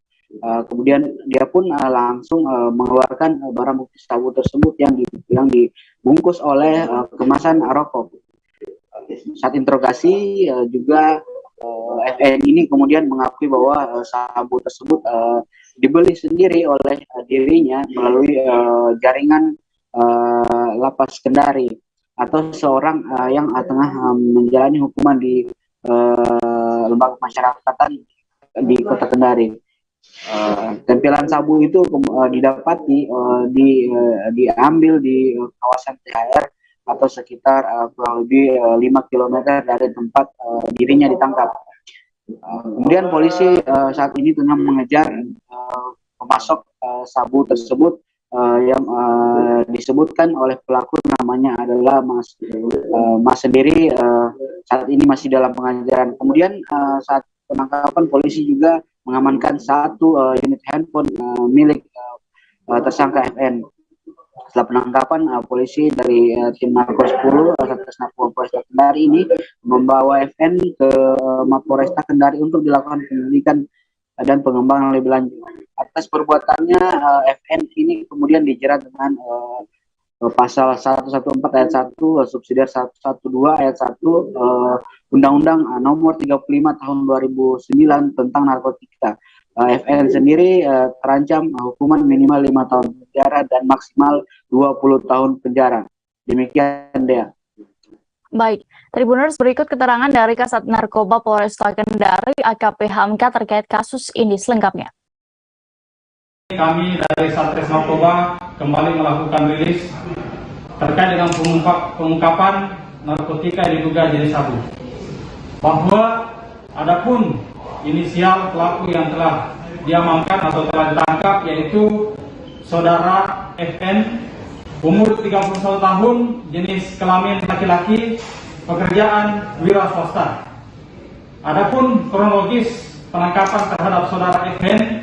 Kemudian dia pun langsung mengeluarkan barang bukti sabu tersebut yang dibungkus oleh kemasan rokok. Saat interogasi juga FN ini kemudian mengakui bahwa sabu tersebut dibeli sendiri oleh dirinya melalui jaringan Lapas Kendari atau seorang yang tengah menjalani hukuman di lembaga masyarakatan di Kota Kendari. Tempelan sabu itu didapati diambil di kawasan THR atau sekitar kurang lebih 5 km dari tempat dirinya ditangkap. Kemudian polisi saat ini tengah mengejar pemasok sabu tersebut yang disebutkan oleh pelaku namanya adalah Mas sendiri, saat ini masih dalam pengejaran. Kemudian saat penangkapan polisi juga mengamankan 1 unit handphone milik tersangka FN. Setelah penangkapan, polisi dari tim Narko 10 Satres Narkoba Polresta Kendari ini membawa FN ke Mapolresta Kendari untuk dilakukan penyelidikan dan pengembangan lebih lanjut. Atas perbuatannya, FN ini kemudian dijerat dengan pasal 114 ayat 1 subsidiar 112 ayat 1 Undang-Undang nomor 35 tahun 2009 tentang narkotika. FN sendiri terancam hukuman minimal 5 tahun penjara dan maksimal 20 tahun penjara. Demikian, Dea. Baik, Tribuners, berikut keterangan dari Kasat Narkoba Polresta Kendari AKP Hamka terkait kasus ini selengkapnya. Kami dari Satres Narkoba kembali melakukan rilis terkait dengan pengungkapan narkotika yang diduga jenis sabu. Bahwa adapun inisial pelaku yang telah diamankan atau telah ditangkap yaitu saudara FN, umur 31 tahun, jenis kelamin laki-laki, pekerjaan wira swasta. Adapun kronologis penangkapan terhadap saudara FN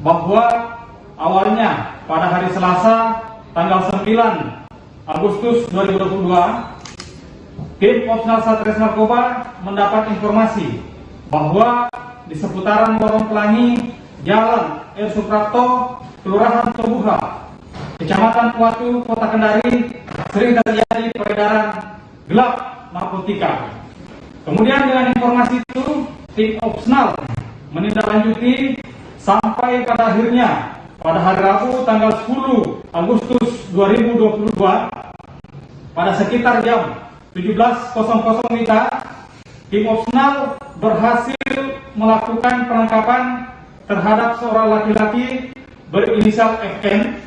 bahwa awalnya pada hari Selasa tanggal 9 Agustus 2022 tim Opsnal Satres Narkoba mendapat informasi bahwa di seputaran Lorong Pelangi, Jalan R. Suprapto, Kelurahan Tobuha, Kecamatan Kuatu, Kota Kendari, sering terjadi peredaran gelap narkotika. Kemudian dengan informasi itu, tim Opsnal menindaklanjuti sampai pada akhirnya pada hari Rabu tanggal 10 Agustus 2022 pada sekitar jam 17.00 WIB, tim Opsnal berhasil melakukan penangkapan terhadap seorang laki-laki berinisial FN.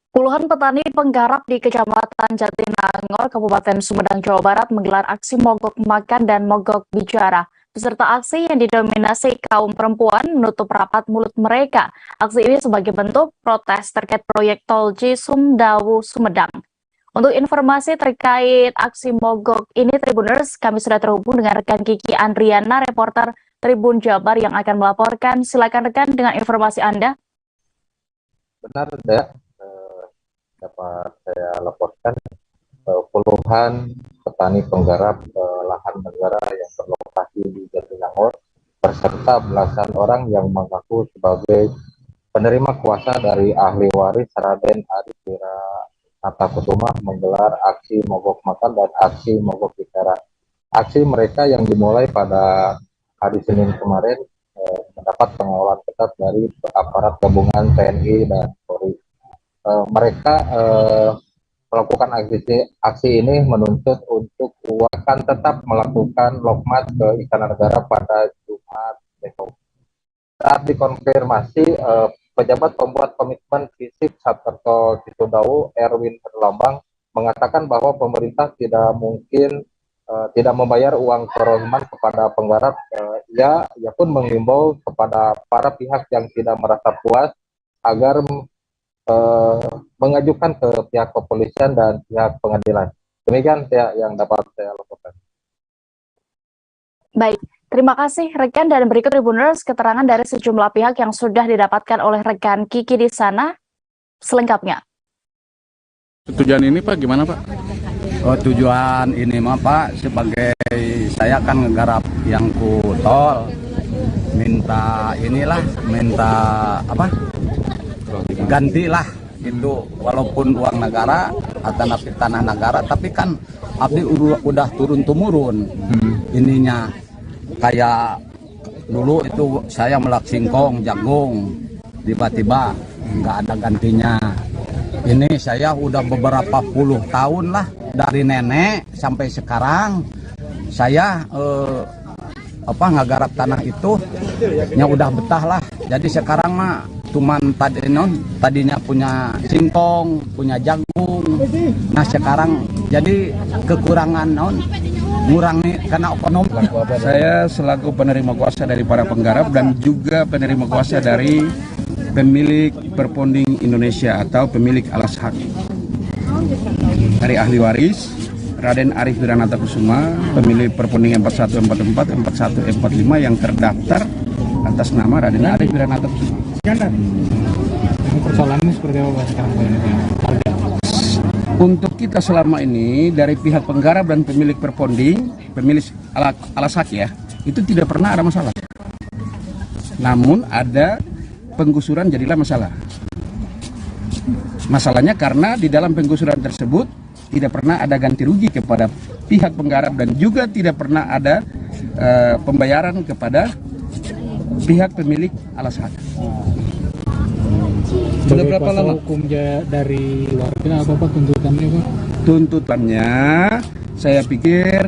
Puluhan petani penggarap di Kecamatan Jatinangor, Kabupaten Sumedang, Jawa Barat menggelar aksi mogok makan dan mogok bicara. Peserta aksi yang didominasi kaum perempuan menutup rapat mulut mereka. Aksi ini sebagai bentuk protes terkait proyek tol Cisumdawu Sumedang. Untuk informasi terkait aksi mogok ini, Tribuners, kami sudah terhubung dengan rekan Kiki Andriana, reporter Tribun Jabar yang akan melaporkan. Silakan rekan dengan informasi Anda. Benar, Dea. Dapat saya laporkan puluhan petani penggarap lahan negara yang berlokasi di Jatinangor beserta belasan orang yang mengaku sebagai penerima kuasa dari ahli waris Raden Arif Wiranata Kusuma menggelar aksi mogok makan dan aksi mogok bicara. Aksi mereka yang dimulai pada hari Senin kemarin mendapat pengawalan ketat dari aparat gabungan TNI dan Polri. Mereka melakukan aksi ini menuntut untuk akan tetap melakukan lokmat ke Istana Negara pada Jumat besok. Saat dikonfirmasi, pejabat pembuat komitmen fisik Satkerto Cisumdawu, Erwin Herlambang, mengatakan bahwa pemerintah tidak mungkin tidak membayar uang kerohiman kepada penggarap. Ia pun mengimbau kepada para pihak yang tidak merasa puas agar mengajukan ke pihak kepolisian dan pihak pengadilan. Demikian yang dapat saya lakukan. Baik, terima kasih rekan, dan berikut Tribuners keterangan dari sejumlah pihak yang sudah didapatkan oleh rekan Kiki di sana selengkapnya. Tujuan ini Pak gimana Pak? Oh, tujuan ini mah Pak, sebagai saya kan ngegarap yang ku tol, minta apa? Gantilah itu, walaupun uang negara atau tanah negara, tapi kan abdi udah turun-temurun. Ininya kayak dulu itu saya melak singkong, jagung, tiba-tiba nggak ada gantinya. Ini saya udah beberapa puluh tahun lah, dari nenek sampai sekarang saya ngagarap tanah itu nya udah betah lah. Jadi sekarang mah cuman tadinya punya singkong, punya jagung. Nah sekarang jadi kekurangan ngurangi karena ekonomi. Saya selaku penerima kuasa dari para penggarap dan juga penerima kuasa dari pemilik Perponding Indonesia atau pemilik alas hak dari ahli waris Raden Arif Wiranata Kusuma, pemilik Perponding 4144, 4145 yang terdaftar atas nama Raden Arif Wiranata Kusuma. Persoalannya seperti apa sekarang Pak? Untuk kita selama ini dari pihak penggarap dan pemilik Perponding, pemilik alas hak ya, itu tidak pernah ada masalah. Namun ada penggusuran jadilah masalah. Masalahnya karena di dalam penggusuran tersebut tidak pernah ada ganti rugi kepada pihak penggarap dan juga tidak pernah ada pembayaran kepada pihak pemilik alas hak. Sudah berapa lama hukum dari warga apa tuntutannya Pak? Tuntutannya saya pikir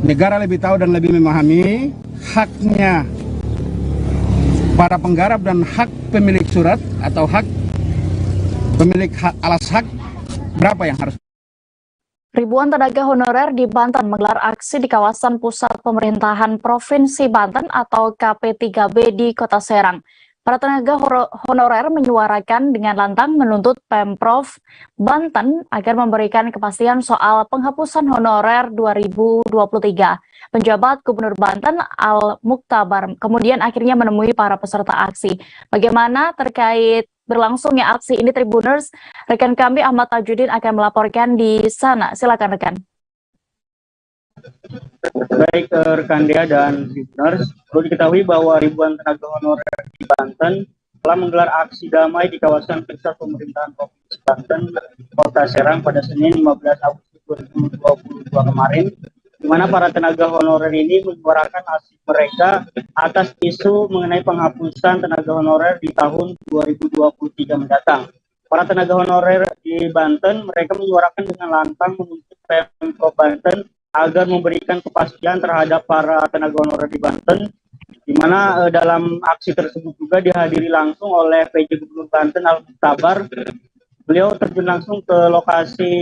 negara lebih tahu dan lebih memahami haknya para penggarap dan hak pemilik surat atau hak pemilik alas hak berapa yang harus. Ribuan tenaga honorer di Banten menggelar aksi di kawasan pusat pemerintahan Provinsi Banten atau KP3B di Kota Serang. Para tenaga honorer menyuarakan dengan lantang menuntut Pemprov Banten agar memberikan kepastian soal penghapusan honorer 2023. Penjabat Gubernur Banten Al-Muktabar kemudian akhirnya menemui para peserta aksi. Bagaimana terkait berlangsungnya aksi ini, Tribuners? Rekan kami Ahmad Tajudin akan melaporkan di sana. Silakan rekan. Baik rekan Dea dan Tribuners, perlu diketahui bahwa ribuan tenaga honorer di Banten telah menggelar aksi damai di kawasan pusat pemerintahan Provinsi Banten, Kota Serang pada Senin 15 Agustus 2022 kemarin, di mana para tenaga honorer ini menyuarakan aksi mereka atas isu mengenai penghapusan tenaga honorer di tahun 2023 mendatang. Para tenaga honorer di Banten, mereka menyuarakan dengan lantang menuntut Pemprov Banten agar memberikan kepastian terhadap para tenaga honorer di Banten, di mana dalam aksi tersebut juga dihadiri langsung oleh PJ Gubernur Banten Al-Muktabar beliau terjun langsung ke lokasi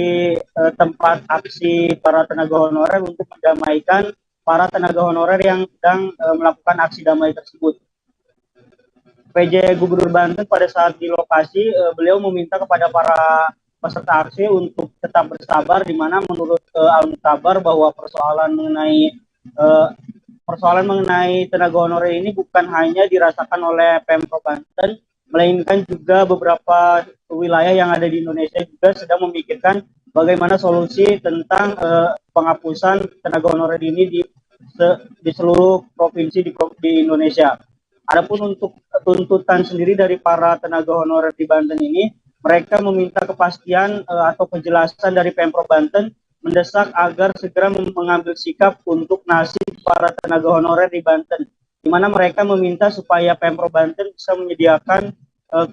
tempat aksi para tenaga honorer untuk mendamaikan para tenaga honorer yang sedang melakukan aksi damai tersebut. PJ Gubernur Banten pada saat di lokasi, beliau meminta kepada para peserta aksi untuk tetap bersabar, di mana menurut Al-Mutabar bahwa persoalan mengenai tenaga honorer ini bukan hanya dirasakan oleh Pemprov Banten, melainkan juga beberapa wilayah yang ada di Indonesia juga sedang memikirkan bagaimana solusi tentang penghapusan tenaga honorer ini di seluruh provinsi di Indonesia. Adapun untuk tuntutan sendiri dari para tenaga honorer di Banten ini, mereka meminta kepastian atau kejelasan dari Pemprov Banten, mendesak agar segera mengambil sikap untuk nasib para tenaga honorer di Banten, di mana mereka meminta supaya Pemprov Banten bisa menyediakan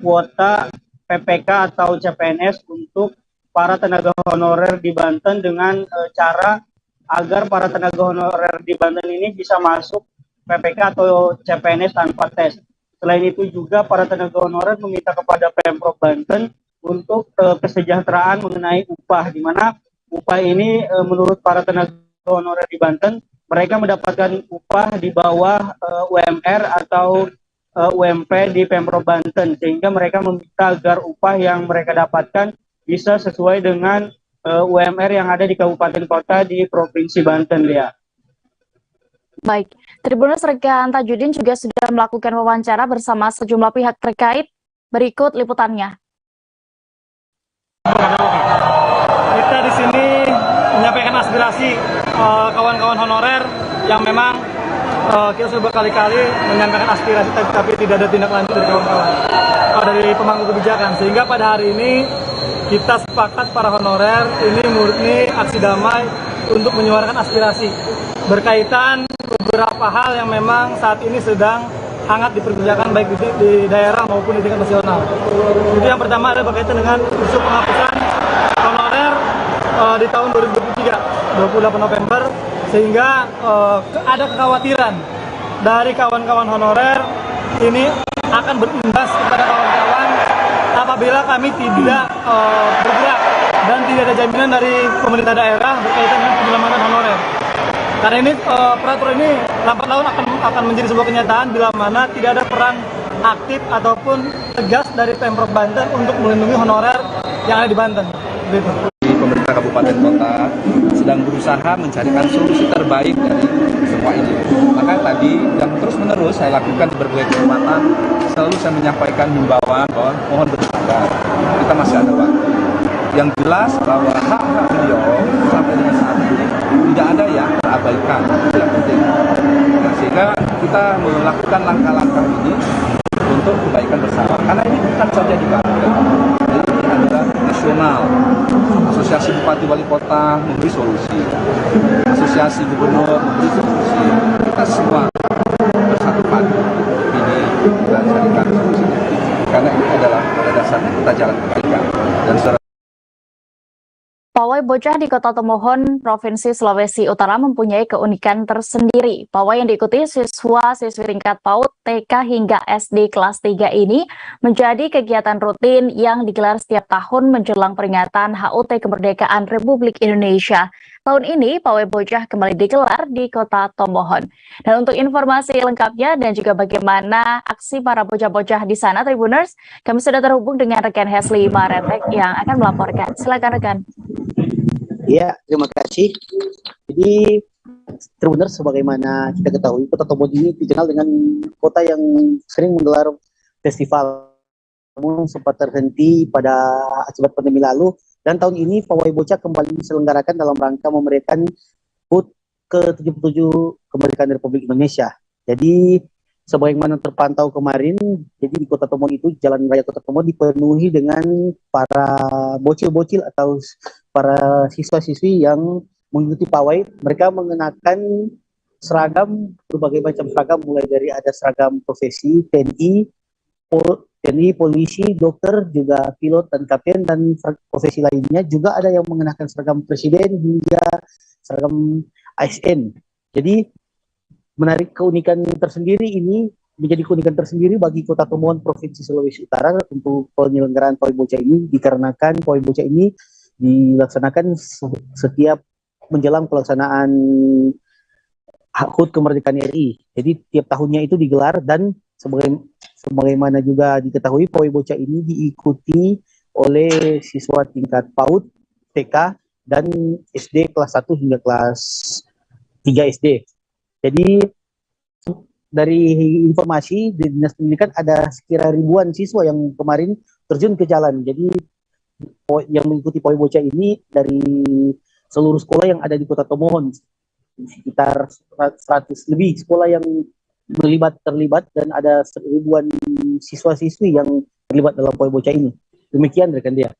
kuota PPK atau CPNS untuk para tenaga honorer di Banten dengan cara agar para tenaga honorer di Banten ini bisa masuk PPK atau CPNS tanpa tes. Selain itu juga para tenaga honorer meminta kepada Pemprov Banten untuk kesejahteraan mengenai upah, di mana upah ini menurut para tenaga honorer di Banten, mereka mendapatkan upah di bawah UMR atau UMP di Pemprov Banten, sehingga mereka meminta agar upah yang mereka dapatkan bisa sesuai dengan UMR yang ada di kabupaten kota di Provinsi Banten, ya. Baik, Tribuners rekan Tajudin juga sudah melakukan wawancara bersama sejumlah pihak terkait. Berikut liputannya. Kita di sini menyampaikan aspirasi kawan-kawan honorer yang memang kita sudah berkali-kali menyampaikan aspirasi tapi tidak ada tindak lanjut dari kawan-kawan dari pemangku kebijakan, sehingga pada hari ini kita sepakat para honorer ini murni aksi damai untuk menyuarakan aspirasi berkaitan beberapa hal yang memang saat ini sedang hangat diperbincangkan baik di daerah maupun di tingkat nasional. Itu yang pertama adalah berkaitan dengan isu penghapusan honorer di tahun 2023, 28 November, sehingga ada kekhawatiran dari kawan-kawan honorer ini akan berimbas kepada kawan-kawan apabila kami tidak bergerak dan tidak ada jaminan dari pemerintah daerah berkaitan dengan penyelamatan honorer. Karena ini peraturan ini lambat laun akan menjadi sebuah kenyataan bila mana tidak ada peran aktif ataupun tegas dari Pemprov Banten untuk melindungi honorer yang ada di Banten. Begitu. Pemerintah kabupaten kota sedang berusaha mencarikan solusi terbaik dari semua ini. Maka tadi dan terus menerus saya lakukan di berbagai kesempatan, selalu saya menyampaikan himbauan bahwa mohon bersabar, kita masih ada waktu. Yang jelas bahwa hak-hak beliau sampai dengan saat ini tidak ada yang terabaikan, itu yang penting. Nah, sehingga kita melakukan langkah-langkah ini untuk kebaikan bersama. Karena ini bukan saja di Banten, ini adalah nasional. Asosiasi Bupati Wali Kota memberi solusi, Asosiasi Gubernur memberi solusi. Kita semua bersatu padu ini kita carikan solusinya. Karena ini adalah pada dasarnya kita jalan kebaikan dan Pawai bocah di Kota Tomohon, Provinsi Sulawesi Utara mempunyai keunikan tersendiri. Pawai yang diikuti siswa-siswi tingkat PAUD, TK hingga SD kelas 3 ini menjadi kegiatan rutin yang digelar setiap tahun menjelang peringatan HUT Kemerdekaan Republik Indonesia. Tahun ini, Pawai bocah kembali digelar di Kota Tomohon. Dan untuk informasi lengkapnya dan juga bagaimana aksi para bocah-bocah di sana, Tribuners, kami sudah terhubung dengan rekan Hesli Maretek yang akan melaporkan. Silakan rekan. Ya, terima kasih. Jadi, Tribuners, sebagaimana kita ketahui, Kota Tomohon ini dikenal dengan kota yang sering menggelar festival. Namun sempat terhenti pada akibat pandemi lalu, dan tahun ini Pawai Bocah kembali diselenggarakan dalam rangka memeriahkan HUT ke-77 Kemerdekaan Republik Indonesia. Jadi, sebagaimana terpantau kemarin, jadi di Kota Tomohon itu, Jalan Raya Kota Tomohon dipenuhi dengan para bocil-bocil atau para siswa-siswi yang mengikuti pawai. Mereka mengenakan seragam, berbagai macam seragam, mulai dari ada seragam profesi, TNI, polisi, dokter, juga pilot dan kapten, dan profesi lainnya. Juga ada yang mengenakan seragam presiden hingga seragam ASN. Jadi, menarik keunikan tersendiri ini menjadi keunikan tersendiri bagi Kota Tomohon Provinsi Sulawesi Utara untuk penyelenggaraan pawai bocah ini, dikarenakan pawai bocah ini dilaksanakan setiap menjelang pelaksanaan HUT kemerdekaan RI. Jadi tiap tahunnya itu digelar, dan sebagaimana juga diketahui pawai bocah ini diikuti oleh siswa tingkat PAUD, TK, dan SD kelas 1 hingga kelas 3 SD. Jadi dari informasi di Dinas Pendidikan ada sekira ribuan siswa yang kemarin terjun ke jalan. Jadi yang mengikuti pawai bocah ini dari seluruh sekolah yang ada di Kota Tomohon, sekitar 100 lebih sekolah yang terlibat, dan ada ribuan siswa-siswi yang terlibat dalam pawai bocah ini. Demikian rekan dia.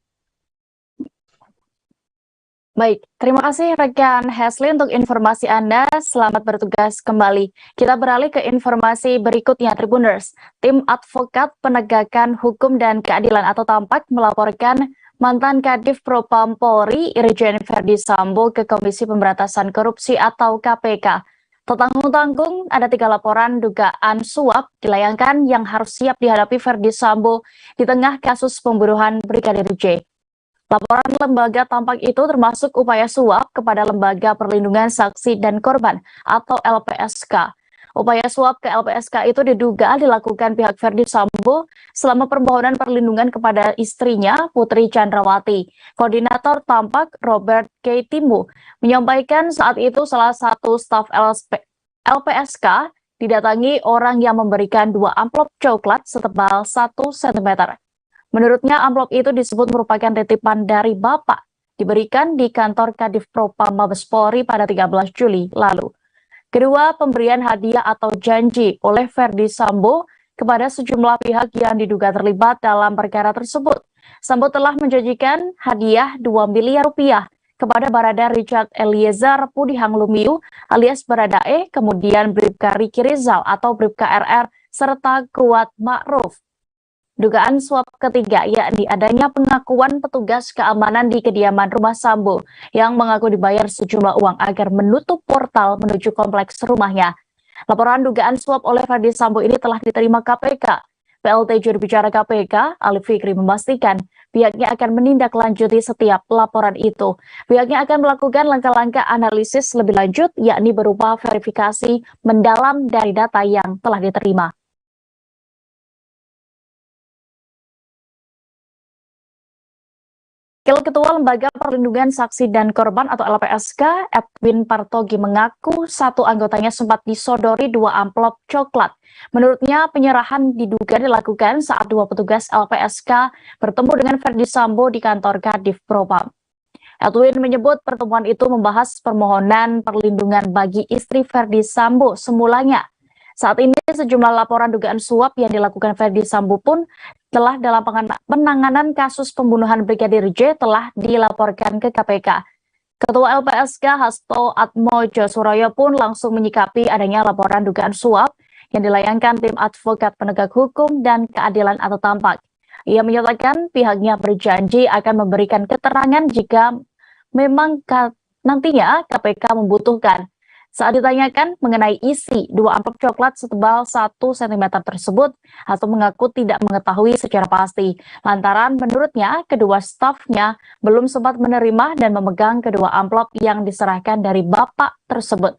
Baik, terima kasih rekan Hesley untuk informasi Anda. Selamat bertugas kembali. Kita beralih ke informasi berikutnya, Tribuners. Tim Advokat Penegakan Hukum dan Keadilan atau TAMPAK melaporkan mantan Kadif Propam Polri Irjen Verdi Sambo ke Komisi Pemberantasan Korupsi atau KPK. Tertanggung-tanggung ada 3 laporan dugaan suap dilayangkan yang harus siap dihadapi Verdi Sambo di tengah kasus pembunuhan Brigadir J. Laporan lembaga tampak itu termasuk upaya suap kepada Lembaga Perlindungan Saksi dan Korban atau LPSK. Upaya suap ke LPSK itu diduga dilakukan pihak Verdi Sambo selama permohonan perlindungan kepada istrinya Putri Chandrawati. Koordinator tampak Robert K. Timbu menyampaikan saat itu salah satu staf LPSK didatangi orang yang memberikan 2 amplop coklat setebal 1 cm. Menurutnya amplop itu disebut merupakan titipan dari Bapak, diberikan di kantor Kadif Propam Mabes Polri pada 13 Juli lalu. Kedua, pemberian hadiah atau janji oleh Verdi Sambo kepada sejumlah pihak yang diduga terlibat dalam perkara tersebut. Sambo telah menjanjikan hadiah 2 miliar rupiah kepada Barada Richard Eliezer Pudihang Lumiu alias Baradae, kemudian Bribka Riki Rizal atau Bribka RR, serta Kuat Ma'ruf. Dugaan suap ketiga yakni adanya pengakuan petugas keamanan di kediaman rumah Sambo yang mengaku dibayar sejumlah uang agar menutup portal menuju kompleks rumahnya. Laporan dugaan suap oleh Verdi Sambo ini telah diterima KPK. PLT juru bicara KPK, Ali Fikri, memastikan pihaknya akan menindaklanjuti setiap laporan itu. Pihaknya akan melakukan langkah-langkah analisis lebih lanjut, yakni berupa verifikasi mendalam dari data yang telah diterima. Wakil Ketua Lembaga Perlindungan Saksi dan Korban atau LPSK, Edwin Partogi, mengaku satu anggotanya sempat disodori 2 amplop coklat. Menurutnya, penyerahan diduga dilakukan saat 2 petugas LPSK bertemu dengan Verdi Sambo di kantor Kadif Propam. Edwin menyebut pertemuan itu membahas permohonan perlindungan bagi istri Verdi Sambo semulanya. Saat ini sejumlah laporan dugaan suap yang dilakukan Verdi Sambo pun telah dalam penanganan kasus pembunuhan Brigadir J telah dilaporkan ke KPK. Ketua LPSK Hasto Atmojo Suroyo pun langsung menyikapi adanya laporan dugaan suap yang dilayangkan tim advokat penegak hukum dan keadilan atau tampak. Ia menyatakan pihaknya berjanji akan memberikan keterangan jika memang nantinya KPK membutuhkan. Saat ditanyakan mengenai isi 2 amplop coklat setebal 1 cm tersebut, Hasto mengaku tidak mengetahui secara pasti, lantaran menurutnya kedua stafnya belum sempat menerima dan memegang kedua amplop yang diserahkan dari bapak tersebut.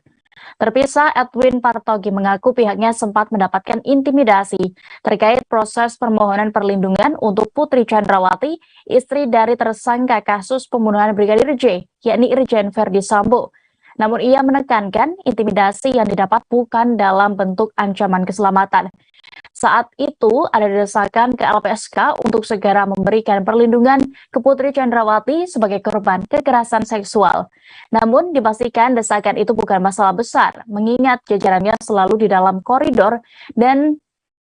Terpisah, Edwin Partogi mengaku pihaknya sempat mendapatkan intimidasi terkait proses permohonan perlindungan untuk Putri Chandrawati, istri dari tersangka kasus pembunuhan Brigadir J, yakni Irjen Verdi Sambo. Namun ia menekankan intimidasi yang didapat bukan dalam bentuk ancaman keselamatan. Saat itu ada desakan ke LPSK untuk segera memberikan perlindungan ke Putri Chandrawati sebagai korban kekerasan seksual. Namun dipastikan desakan itu bukan masalah besar, mengingat jajarannya selalu di dalam koridor dan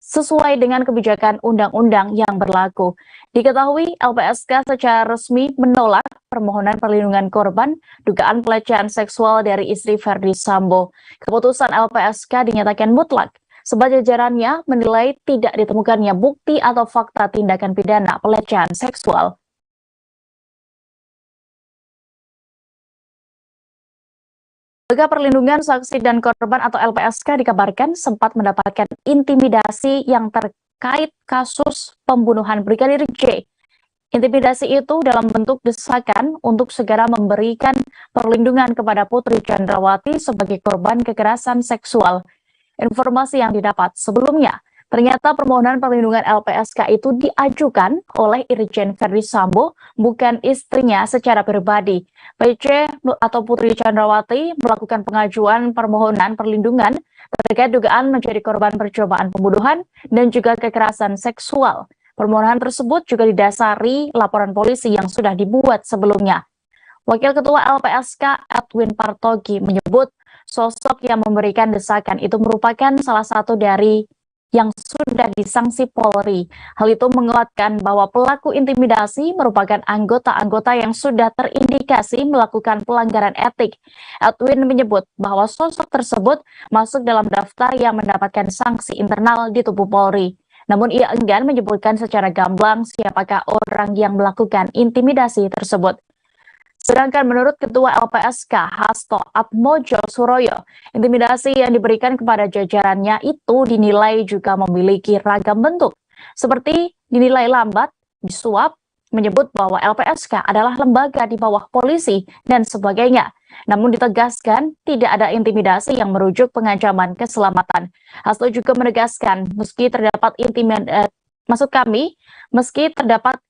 sesuai dengan kebijakan undang-undang yang berlaku. Diketahui LPSK secara resmi menolak permohonan perlindungan korban dugaan pelecehan seksual dari istri Verdi Sambo. Keputusan LPSK dinyatakan mutlak, sebab jajarannya menilai tidak ditemukannya bukti atau fakta tindakan pidana pelecehan seksual. Lembaga Perlindungan Saksi dan Korban atau LPSK dikabarkan sempat mendapatkan intimidasi yang terkait kasus pembunuhan Brigadir J. Intimidasi itu dalam bentuk desakan untuk segera memberikan perlindungan kepada Putri Chandrawati sebagai korban kekerasan seksual. Informasi yang didapat sebelumnya, ternyata permohonan perlindungan LPSK itu diajukan oleh Irjen Verdi Sambo, bukan istrinya secara pribadi. PC atau Putri Chandrawati melakukan pengajuan permohonan perlindungan terkait dugaan menjadi korban percobaan pembunuhan dan juga kekerasan seksual. Permohonan tersebut juga didasari laporan polisi yang sudah dibuat sebelumnya. Wakil Ketua LPSK Edwin Partogi menyebut sosok yang memberikan desakan itu merupakan salah satu dari yang sudah disanksi Polri. Hal itu menguatkan bahwa pelaku intimidasi merupakan anggota-anggota yang sudah terindikasi melakukan pelanggaran etik. Edwin menyebut bahwa sosok tersebut masuk dalam daftar yang mendapatkan sanksi internal di tubuh Polri. Namun ia enggan menyebutkan secara gamblang siapakah orang yang melakukan intimidasi tersebut. Sedangkan menurut Ketua LPSK Hasto Atmojo Suroyo, intimidasi yang diberikan kepada jajarannya itu dinilai juga memiliki ragam bentuk, seperti dinilai lambat, disuap, menyebut bahwa LPSK adalah lembaga di bawah polisi, dan sebagainya. Namun ditegaskan tidak ada intimidasi yang merujuk pengancaman keselamatan. Hasto juga menegaskan meski terdapat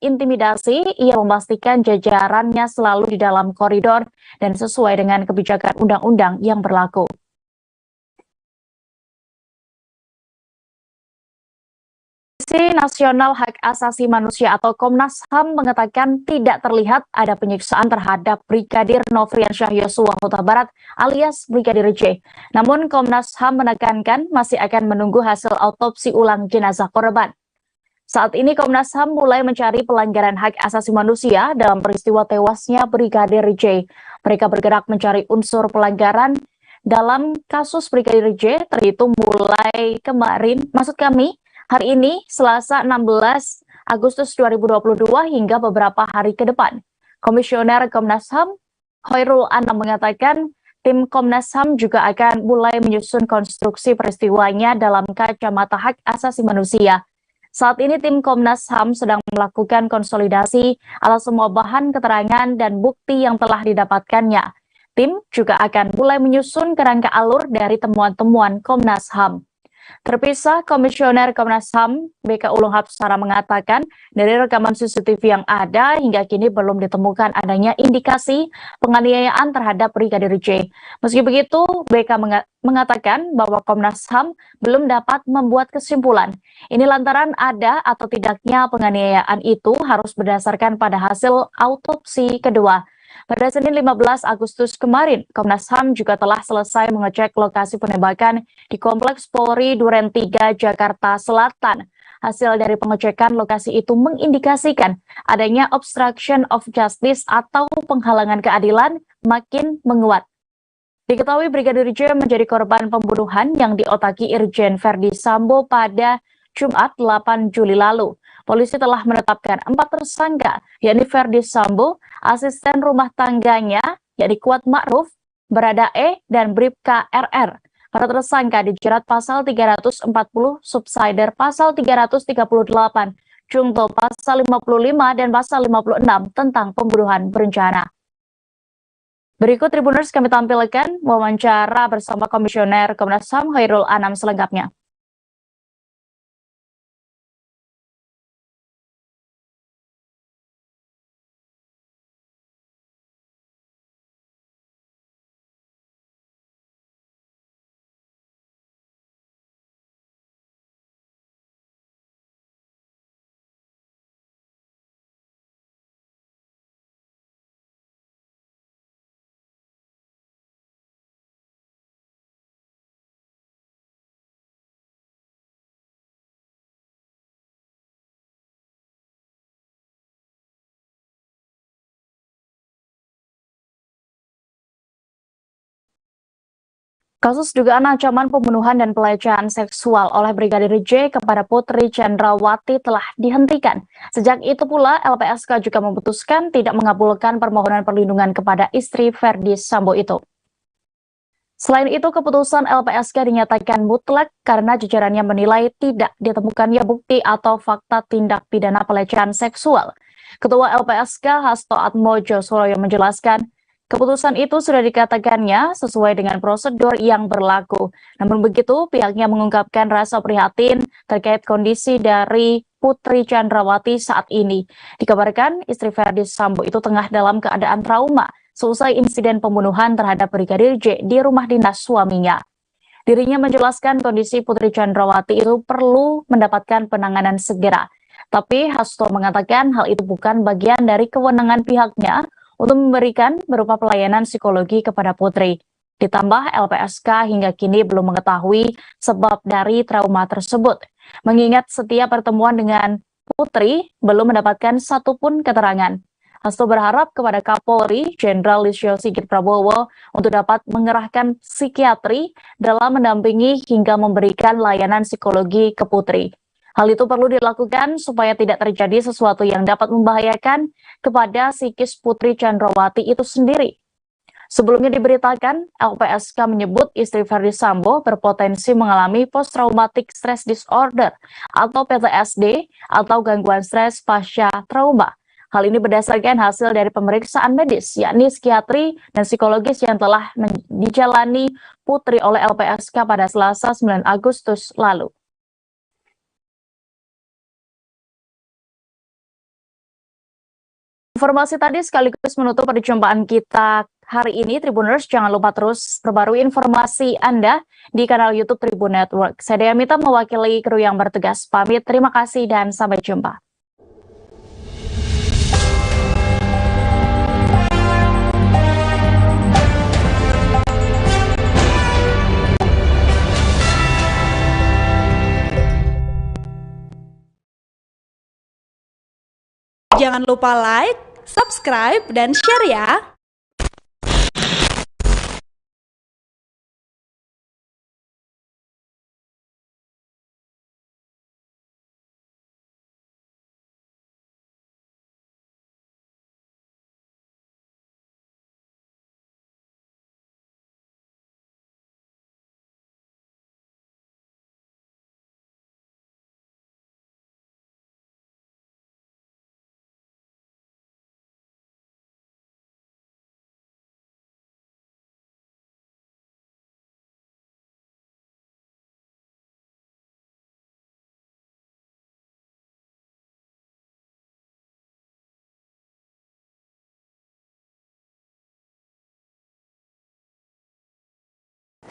intimidasi, ia memastikan jajarannya selalu di dalam koridor dan sesuai dengan kebijakan undang-undang yang berlaku. Komisi Nasional Hak Asasi Manusia atau Komnas HAM mengatakan tidak terlihat ada penyiksaan terhadap Brigadir Nofriansyah Yosua Huta Barat alias Brigadir J. Namun Komnas HAM menekankan masih akan menunggu hasil autopsi ulang jenazah korban. Saat ini Komnas HAM mulai mencari pelanggaran hak asasi manusia dalam peristiwa tewasnya Brigadir J. Mereka bergerak mencari unsur pelanggaran dalam kasus Brigadir J terhitung mulai hari ini Selasa 16 Agustus 2022 hingga beberapa hari ke depan. Komisioner Komnas HAM Khairul Anam mengatakan tim Komnas HAM juga akan mulai menyusun konstruksi peristiwanya dalam kacamata hak asasi manusia. Saat ini tim Komnas HAM sedang melakukan konsolidasi atas semua bahan keterangan dan bukti yang telah didapatkannya. Tim juga akan mulai menyusun kerangka alur dari temuan-temuan Komnas HAM. Terpisah, Komisioner Komnas HAM BK Ulung Hapsara mengatakan dari rekaman CCTV yang ada hingga kini belum ditemukan adanya indikasi penganiayaan terhadap Brigadir J. Meski begitu, BK mengatakan bahwa Komnas HAM belum dapat membuat kesimpulan. Ini lantaran ada atau tidaknya penganiayaan itu harus berdasarkan pada hasil autopsi kedua. Pada Senin 15 Agustus kemarin, Komnas HAM juga telah selesai mengecek lokasi penembakan di Kompleks Polri Duren 3, Jakarta Selatan. Hasil dari pengecekan lokasi itu mengindikasikan adanya obstruction of justice atau penghalangan keadilan makin menguat. Diketahui Brigadir J menjadi korban pembunuhan yang diotaki Irjen Verdi Sambo pada Jumat 8 Juli lalu. Polisi telah menetapkan 4 tersangka, yakni Verdi Sambo, asisten rumah tangganya, yakni Kuat Ma'ruf, Barada E, dan Bribka RR. Para tersangka dijerat pasal 340, subsider pasal 338, jungto pasal 55, dan pasal 56 tentang pembunuhan berencana. Berikut Tribuners kami tampilkan wawancara bersama Komisioner Komnas HAM Khairul Anam selengkapnya. Kasus dugaan ancaman pembunuhan dan pelecehan seksual oleh Brigadir J kepada Putri Chandrawati telah dihentikan. Sejak itu pula, LPSK juga memutuskan tidak mengabulkan permohonan perlindungan kepada istri Verdi Sambo itu. Selain itu, keputusan LPSK dinyatakan mutlak karena jajarannya menilai tidak ditemukannya bukti atau fakta tindak pidana pelecehan seksual. Ketua LPSK Hasto Atmojo Suroyo menjelaskan, keputusan itu sudah dikatakannya sesuai dengan prosedur yang berlaku. Namun begitu, pihaknya mengungkapkan rasa prihatin terkait kondisi dari Putri Chandrawati saat ini. Dikabarkan istri Verdi Sambo itu tengah dalam keadaan trauma seusai insiden pembunuhan terhadap Brigadir J di rumah dinas suaminya. Dirinya menjelaskan kondisi Putri Chandrawati itu perlu mendapatkan penanganan segera. Tapi Hasto mengatakan hal itu bukan bagian dari kewenangan pihaknya untuk memberikan berupa pelayanan psikologi kepada Putri. Ditambah LPSK hingga kini belum mengetahui sebab dari trauma tersebut. Mengingat setiap pertemuan dengan Putri belum mendapatkan satupun keterangan. Hasto berharap kepada Kapolri Jenderal Listio Sigit Prabowo untuk dapat mengerahkan psikiatri dalam mendampingi hingga memberikan layanan psikologi ke Putri. Hal itu perlu dilakukan supaya tidak terjadi sesuatu yang dapat membahayakan kepada psikis Putri Chandrawati itu sendiri. Sebelumnya diberitakan, LPSK menyebut istri Verdi Sambo berpotensi mengalami post-traumatic stress disorder atau PTSD atau gangguan stres pasca trauma. Hal ini berdasarkan hasil dari pemeriksaan medis, yakni psikiatri dan psikologis yang telah dijalani Putri oleh LPSK pada Selasa 9 Agustus lalu. Informasi tadi sekaligus menutup perjumpaan kita hari ini. Tribuners, jangan lupa terus perbarui informasi Anda di kanal YouTube Tribun Network. Saya Dea Mita mewakili kru yang bertugas pamit. Terima kasih dan sampai jumpa. Jangan lupa like, subscribe, dan share ya!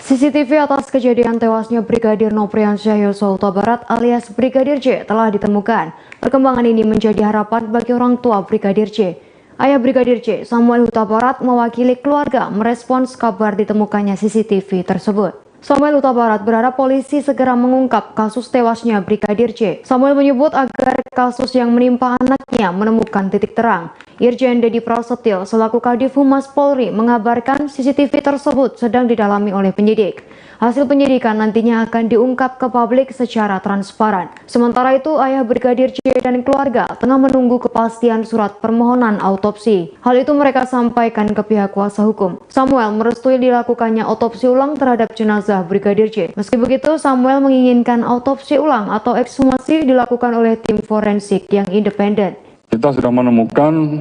CCTV atas kejadian tewasnya Brigadir Nopriansyah Yosua Huta Barat alias Brigadir J telah ditemukan. Perkembangan ini menjadi harapan bagi orang tua Brigadir J. Ayah Brigadir J, Samuel Huta Barat, mewakili keluarga merespons kabar ditemukannya CCTV tersebut. Samuel Huta Barat berharap polisi segera mengungkap kasus tewasnya Brigadir J. Samuel menyebut agar kasus yang menimpa anaknya menemukan titik terang. Irjen Dedi Prasetyo selaku Kadif Humas Polri mengabarkan CCTV tersebut sedang didalami oleh penyidik. Hasil penyidikan nantinya akan diungkap ke publik secara transparan. Sementara itu, ayah Brigadir J dan keluarga tengah menunggu kepastian surat permohonan autopsi. Hal itu mereka sampaikan ke pihak kuasa hukum. Samuel merestui dilakukannya autopsi ulang terhadap jenazah Brigadir J. Meski begitu, Samuel menginginkan autopsi ulang atau ekshumasi dilakukan oleh tim forensik yang independen. Kita sudah menemukan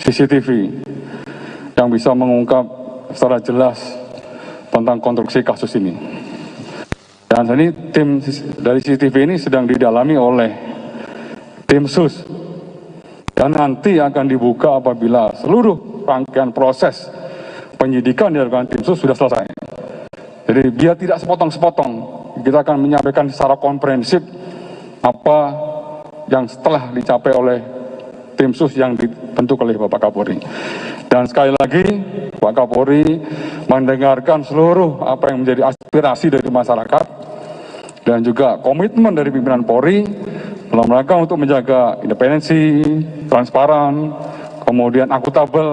CCTV yang bisa mengungkap secara jelas tentang konstruksi kasus ini. Dan ini tim dari CCTV ini sedang didalami oleh tim sus. Dan nanti akan dibuka apabila seluruh rangkaian proses penyidikan dilakukan tim sus sudah selesai. Jadi biar tidak sepotong-sepotong, kita akan menyampaikan secara komprehensif apa yang setelah dicapai oleh tim sus yang dibentuk oleh Bapak Kapolri. Dan sekali lagi, Pak Kapolri mendengarkan seluruh apa yang menjadi aspirasi dari masyarakat dan juga komitmen dari pimpinan Polri dalam rangka untuk menjaga independensi, transparan, kemudian akuntabel,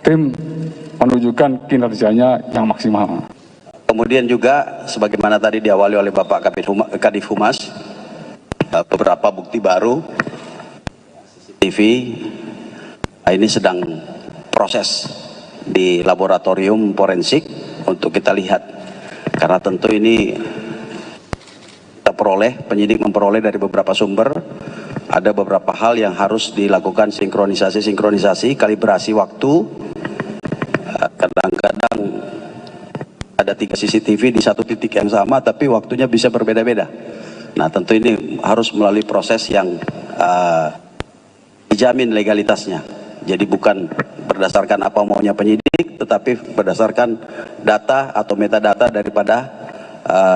tim menunjukkan kinerjanya yang maksimal. Kemudian juga sebagaimana tadi diawali oleh Bapak Kadif Humas, beberapa bukti baru CCTV ini sedang proses di laboratorium forensik untuk kita lihat. Karena tentu ini kita peroleh, penyidik memperoleh dari beberapa sumber, ada beberapa hal yang harus dilakukan sinkronisasi, kalibrasi waktu. Kadang-kadang ada 3 CCTV di satu titik yang sama, tapi waktunya bisa berbeda-beda. Nah, tentu ini harus melalui proses yang dijamin legalitasnya. Jadi bukan berdasarkan apa maunya penyidik, tetapi berdasarkan data atau metadata daripada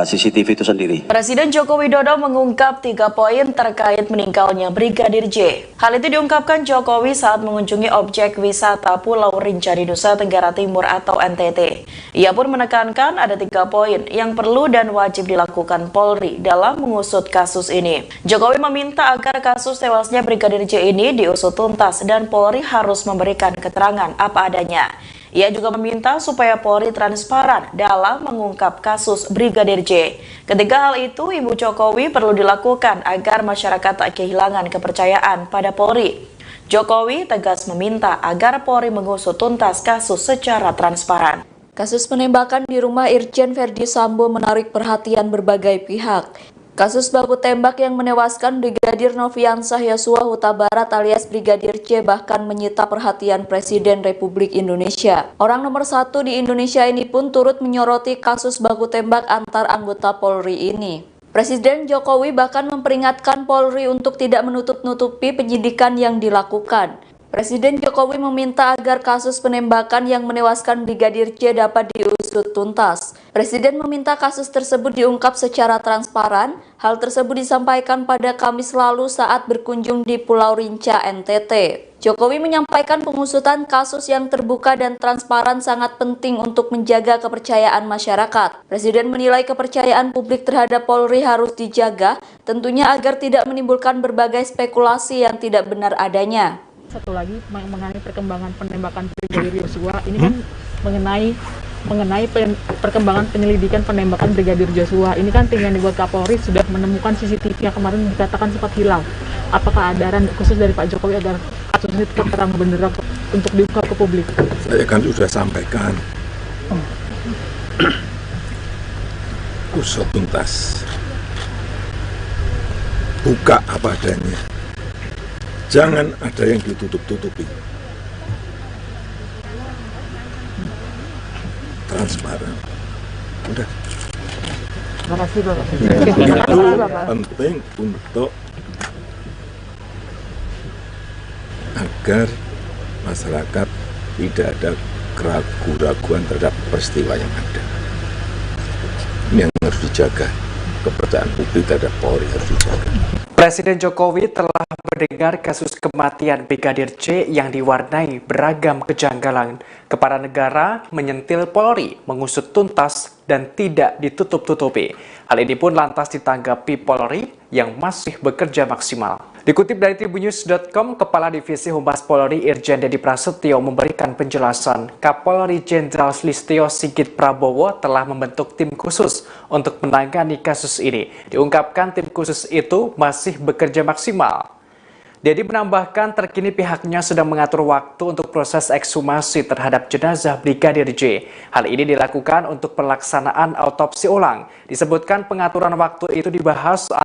CCTV itu sendiri. Presiden Joko Widodo mengungkap 3 poin terkait meninggalnya Brigadir J. Hal itu diungkapkan Jokowi saat mengunjungi objek wisata Pulau Rinca di Nusa Tenggara Timur atau NTT. Ia pun menekankan ada 3 poin yang perlu dan wajib dilakukan Polri dalam mengusut kasus ini. Jokowi meminta agar kasus tewasnya Brigadir J ini diusut tuntas dan Polri harus memberikan keterangan apa adanya. Ia juga meminta supaya Polri transparan dalam mengungkap kasus Brigadir J. Ketiga hal itu, Ibu Jokowi perlu dilakukan agar masyarakat tak kehilangan kepercayaan pada Polri. Jokowi tegas meminta agar Polri mengusut tuntas kasus secara transparan. Kasus penembakan di rumah Irjen Verdi Sambo menarik perhatian berbagai pihak. Kasus baku tembak yang menewaskan Brigadir Nofriansah Yosua Huta Barat alias Brigadir J bahkan menyita perhatian Presiden Republik Indonesia. Orang nomor 1 di Indonesia ini pun turut menyoroti kasus baku tembak antar anggota Polri ini. Presiden Jokowi bahkan memperingatkan Polri untuk tidak menutup-nutupi penyidikan yang dilakukan. Presiden Jokowi meminta agar kasus penembakan yang menewaskan Brigadir J dapat diusut tuntas. Presiden meminta kasus tersebut diungkap secara transparan. Hal tersebut disampaikan pada Kamis lalu saat berkunjung di Pulau Rinca, NTT. Jokowi menyampaikan pengusutan kasus yang terbuka dan transparan sangat penting untuk menjaga kepercayaan masyarakat. Presiden menilai kepercayaan publik terhadap Polri harus dijaga, tentunya agar tidak menimbulkan berbagai spekulasi yang tidak benar adanya. Satu lagi mengenai perkembangan penembakan Brigadir Yosua, ini kan mengenai perkembangan penyelidikan penembakan Brigadir Joshua. Ini kan tim yang dibuat Kapolri sudah menemukan CCTV yang kemarin dikatakan sempat hilang. Apakah ada arahan khusus dari Pak Jokowi agar kasus ini tetap terang benderang untuk diungkap ke publik? Saya kan sudah sampaikan usut tuntas, buka apa adanya. Jangan ada yang ditutup-tutupi. Transparan. Udah. Terima kasih, Bapak. Itu penting untuk agar masyarakat tidak ada keraguan terhadap peristiwa yang ada. Ini yang harus dijaga. Kepercayaan publik terhadap Polri harus dijaga. Presiden Jokowi telah mendengar kasus kematian Brigadir J yang diwarnai beragam kejanggalan. Kepala negara menyentil Polri mengusut tuntas dan tidak ditutup-tutupi. Hal ini pun lantas ditanggapi Polri yang masih bekerja maksimal. Dikutip dari tribunnews.com, Kepala Divisi Humas Polri Irjen Deddy Prasetyo memberikan penjelasan Kapolri Jenderal Listio Sigit Prabowo telah membentuk tim khusus untuk menangani kasus ini. Diungkapkan tim khusus itu masih bekerja maksimal. Deddy menambahkan terkini pihaknya sedang mengatur waktu untuk proses ekshumasi terhadap jenazah Brigadir J. Hal ini dilakukan untuk pelaksanaan autopsi ulang. Disebutkan pengaturan waktu itu dibahas